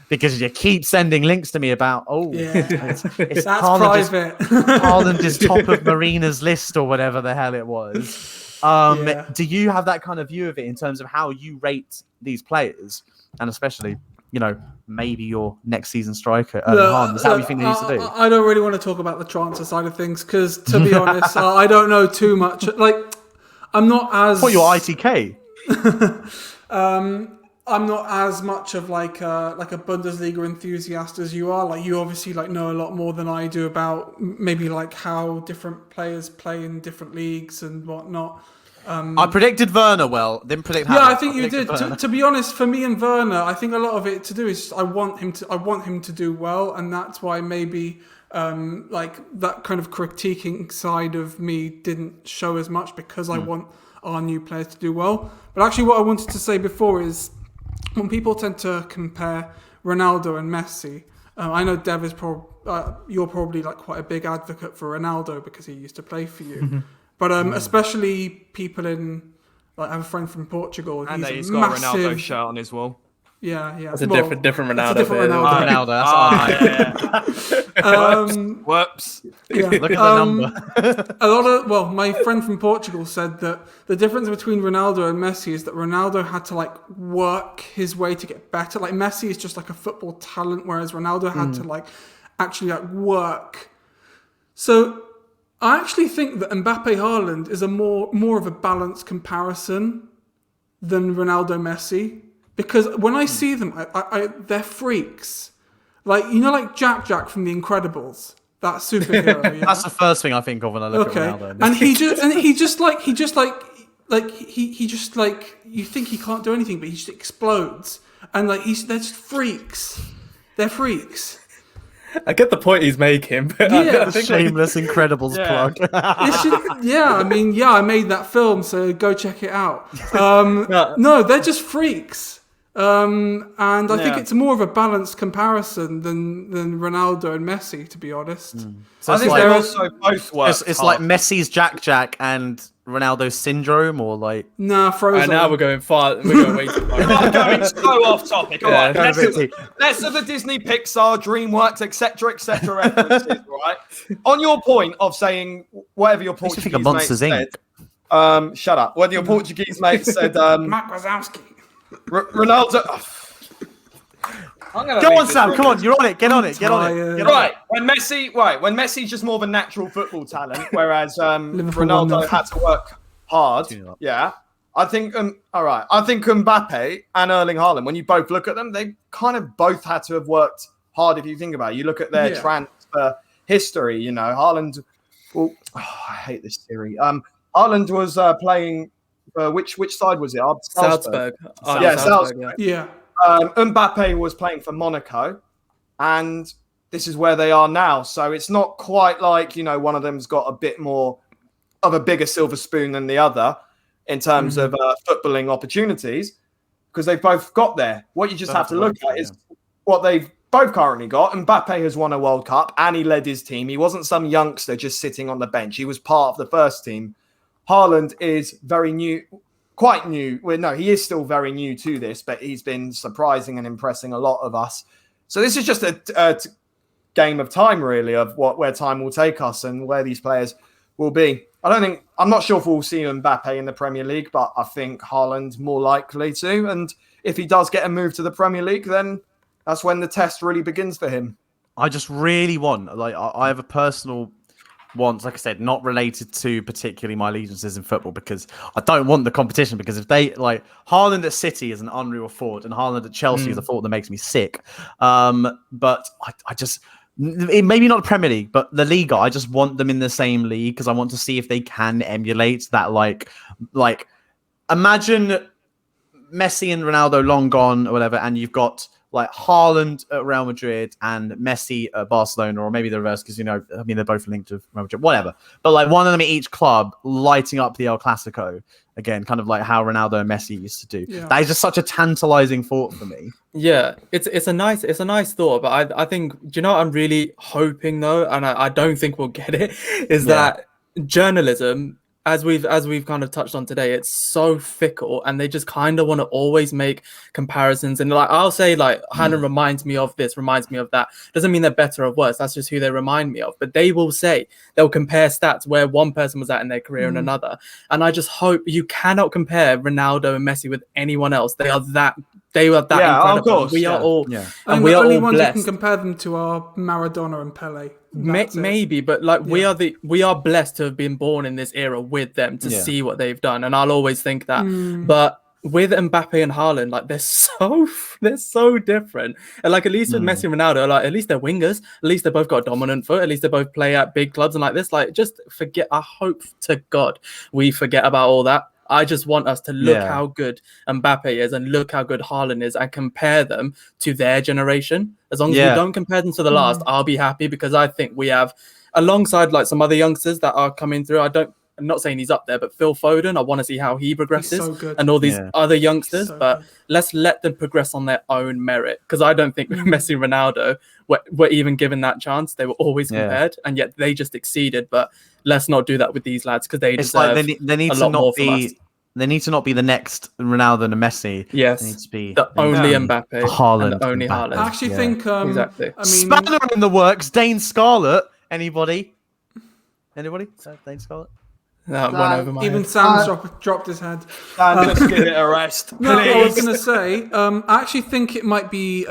because you keep sending links to me about, it's That's Haaland private. Haaland is top of Marina's list or whatever the hell it was. Do you have that kind of view of it in terms of how you rate these players, and especially, maybe your next season striker, Haaland? Is that what you think he needs to do? I don't really want to talk about the transfer side of things because, to be honest, I don't know too much. Like, I'm not as... What, your ITK? I'm not as much of like a Bundesliga enthusiast as you are. Like, you obviously know a lot more than I do about maybe like how different players play in different leagues and whatnot. I predicted Werner well. Didn't predict Haaland. Yeah, I think you did. To be honest, for me and Werner, I think a lot of it to do is I want him to do well, and that's why maybe like that kind of critiquing side of me didn't show as much because I want our new players to do well. But actually, what I wanted to say before is when people tend to compare Ronaldo and Messi, I know Dev is you're probably like quite a big advocate for Ronaldo because he used to play for you. But especially people in, like, I have a friend from Portugal. And he's got massive... a Ronaldo shirt on his wall. Yeah. That's a different Ronaldo. It's a different Ronaldo. Ronaldo. Whoops. Yeah. Look at the number. My friend from Portugal said that the difference between Ronaldo and Messi is that Ronaldo had to like work his way to get better. Like, Messi is just like a football talent, whereas Ronaldo had to like actually like work. So I actually think that Mbappe Haaland is a more of a balanced comparison than Ronaldo Messi, because when I see them, they're freaks. Like, like Jack from The Incredibles, that superhero. Yeah? That's the first thing I think of when I look at Ronaldo. And he just you think he can't do anything, but he just explodes. And like they're just freaks. They're freaks. I get the point he's making, but Yeah. I think Shameless Incredibles plug. I made that film, so go check it out. No, they're just freaks. And I think it's more of a balanced comparison than Ronaldo and Messi, to be honest. So I think they're also both work. It's like Messi's Jack and Ronaldo's syndrome, or like... Nah, frozen. And now we're going far. We're going way too far. We're going so off topic. All right. Yeah, Less of the Disney, Pixar, DreamWorks, etc., references, right? On your point of saying whatever your Portuguese think of Monsters, mate Inc. said, shut up. When your Portuguese mate said, Matt Wazowski. Ronaldo. Go on, Sam. Come on, you're on it. Get on it. Right. When Messi's just more of a natural football talent, whereas Ronaldo had to work hard. Yeah. I think all right. I think Mbappe and Erling Haaland, when you both look at them, they kind of both had to have worked hard. If you think about it, you look at their transfer history. Haaland. Well, I hate this theory. Haaland was playing. Which side was it? Salzburg. Salzburg. Yeah. Mbappe was playing for Monaco, and this is where they are now. So it's not quite like, one of them's got a bit more of a bigger silver spoon than the other in terms of footballing opportunities, because they've both got there. What you just have to look at is what they've both currently got. Mbappe has won a World Cup and he led his team. He wasn't some youngster just sitting on the bench. He was part of the first team. Haaland is very new. Quite new. Well, no, he is still very new to this, but he's been surprising and impressing a lot of us. So this is just a game of time, really, of where time will take us and where these players will be. I'm not sure if we'll see Mbappe in the Premier League, but I think Haaland more likely to. And if he does get a move to the Premier League, then that's when the test really begins for him. I just really want, I have a personal want, like I said, not related to particularly my allegiances in football, because I don't want the competition, because if they, Haaland at City is an unreal forward and Haaland at Chelsea is a forward that makes me sick. But I just, maybe not the Premier League, but the Liga, I just want them in the same league because I want to see if they can emulate that, like imagine Messi and Ronaldo long gone or whatever, and you've got like Haaland at Real Madrid and Messi at Barcelona, or maybe the reverse, because they're both linked to Real Madrid, whatever. But like one of them at each club lighting up the El Clasico again, kind of like how Ronaldo and Messi used to do. Yeah. That is just such a tantalizing thought for me. Yeah, it's a nice thought, but I think, do you know what I'm really hoping though, and I don't think we'll get it, is that journalism, as we've kind of touched on today, it's so fickle, and they just kind of want to always make comparisons. And like I'll say, like Haaland reminds me of this, reminds me of that. Doesn't mean they're better or worse. That's just who they remind me of. But they'll compare stats where one person was at in their career and another. And I just hope you cannot compare Ronaldo and Messi with anyone else. They are that incredible. Of course, we are all, and we the are only all ones blessed. you can compare them to are Maradona and Pele. Maybe, but like we are blessed to have been born in this era with them to see what they've done, and I'll always think that. But with Mbappe and Haaland, like they're so different. And like at least with Messi and Ronaldo, like at least they're wingers. At least they both got a dominant foot. At least they both play at big clubs and like this. Like just forget. I hope to God we forget about all that. I just want us to look how good Mbappe is and look how good Haaland is and compare them to their generation. As long as we don't compare them to the last, I'll be happy, because I think we have, alongside like some other youngsters that are coming through, I'm not saying he's up there, but Phil Foden, I want to see how he progresses, and all these other youngsters, but let's let them progress on their own merit, because I don't think Messi and Ronaldo were even given that chance. They were always compared, and yet they just exceeded. But let's not do that with these lads, because they deserve they need a to lot not more from us. be. They need to not be the next Ronaldo and Messi. Yes, they need to be the only Mbappe, Haaland, and the only Mbappe. Haaland. I actually think exactly. I mean, Spanner in the works. Dane Scarlett. Anybody? Dane Scarlett. That went over my even head. Sam dropped his head. And just give it a rest, No, I was please. going to say, I actually think it might be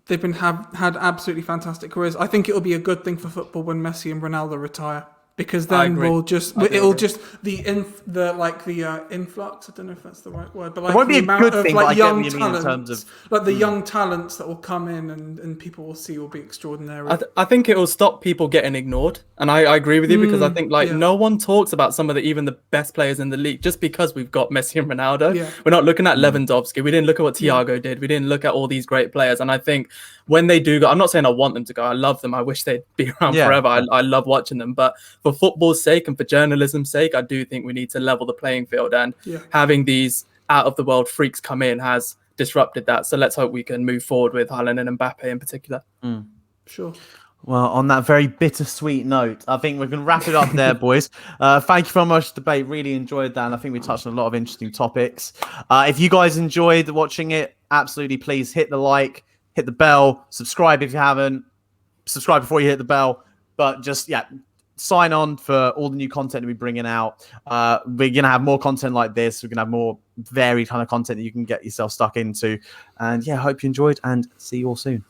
they've had absolutely fantastic careers. I think it'll be a good thing for football when Messi and Ronaldo retire, because then influx. I don't know if that's the right word, but like it won't be the a amount good of thing, like but I get young what you mean in talents, terms of like the young talents that will come in and people will see will be extraordinary. I think it will stop people getting ignored, and I agree with you, because I think no one talks about some of even the best players in the league just because we've got Messi and Ronaldo. Yeah. We're not looking at Lewandowski. We didn't look at what Thiago did. We didn't look at all these great players. And I think when they do go, I'm not saying I want them to go. I love them. I wish they'd be around forever. I love watching them. But for football's sake and for journalism's sake, I do think we need to level the playing field. And having these out of the world freaks come in has disrupted that. So let's hope we can move forward with Haaland and Mbappe in particular. Sure. Well, on that very bittersweet note, I think we can wrap it up there, boys. Thank you very much for the debate. Really enjoyed that. And I think we touched on a lot of interesting topics. If you guys enjoyed watching it, absolutely please hit the like, hit the bell, subscribe if you haven't. Subscribe before you hit the bell. But just, sign on for all the new content that we're bringing out. We're going to have more content like this. We're going to have more varied kind of content that you can get yourself stuck into. And hope you enjoyed, and see you all soon.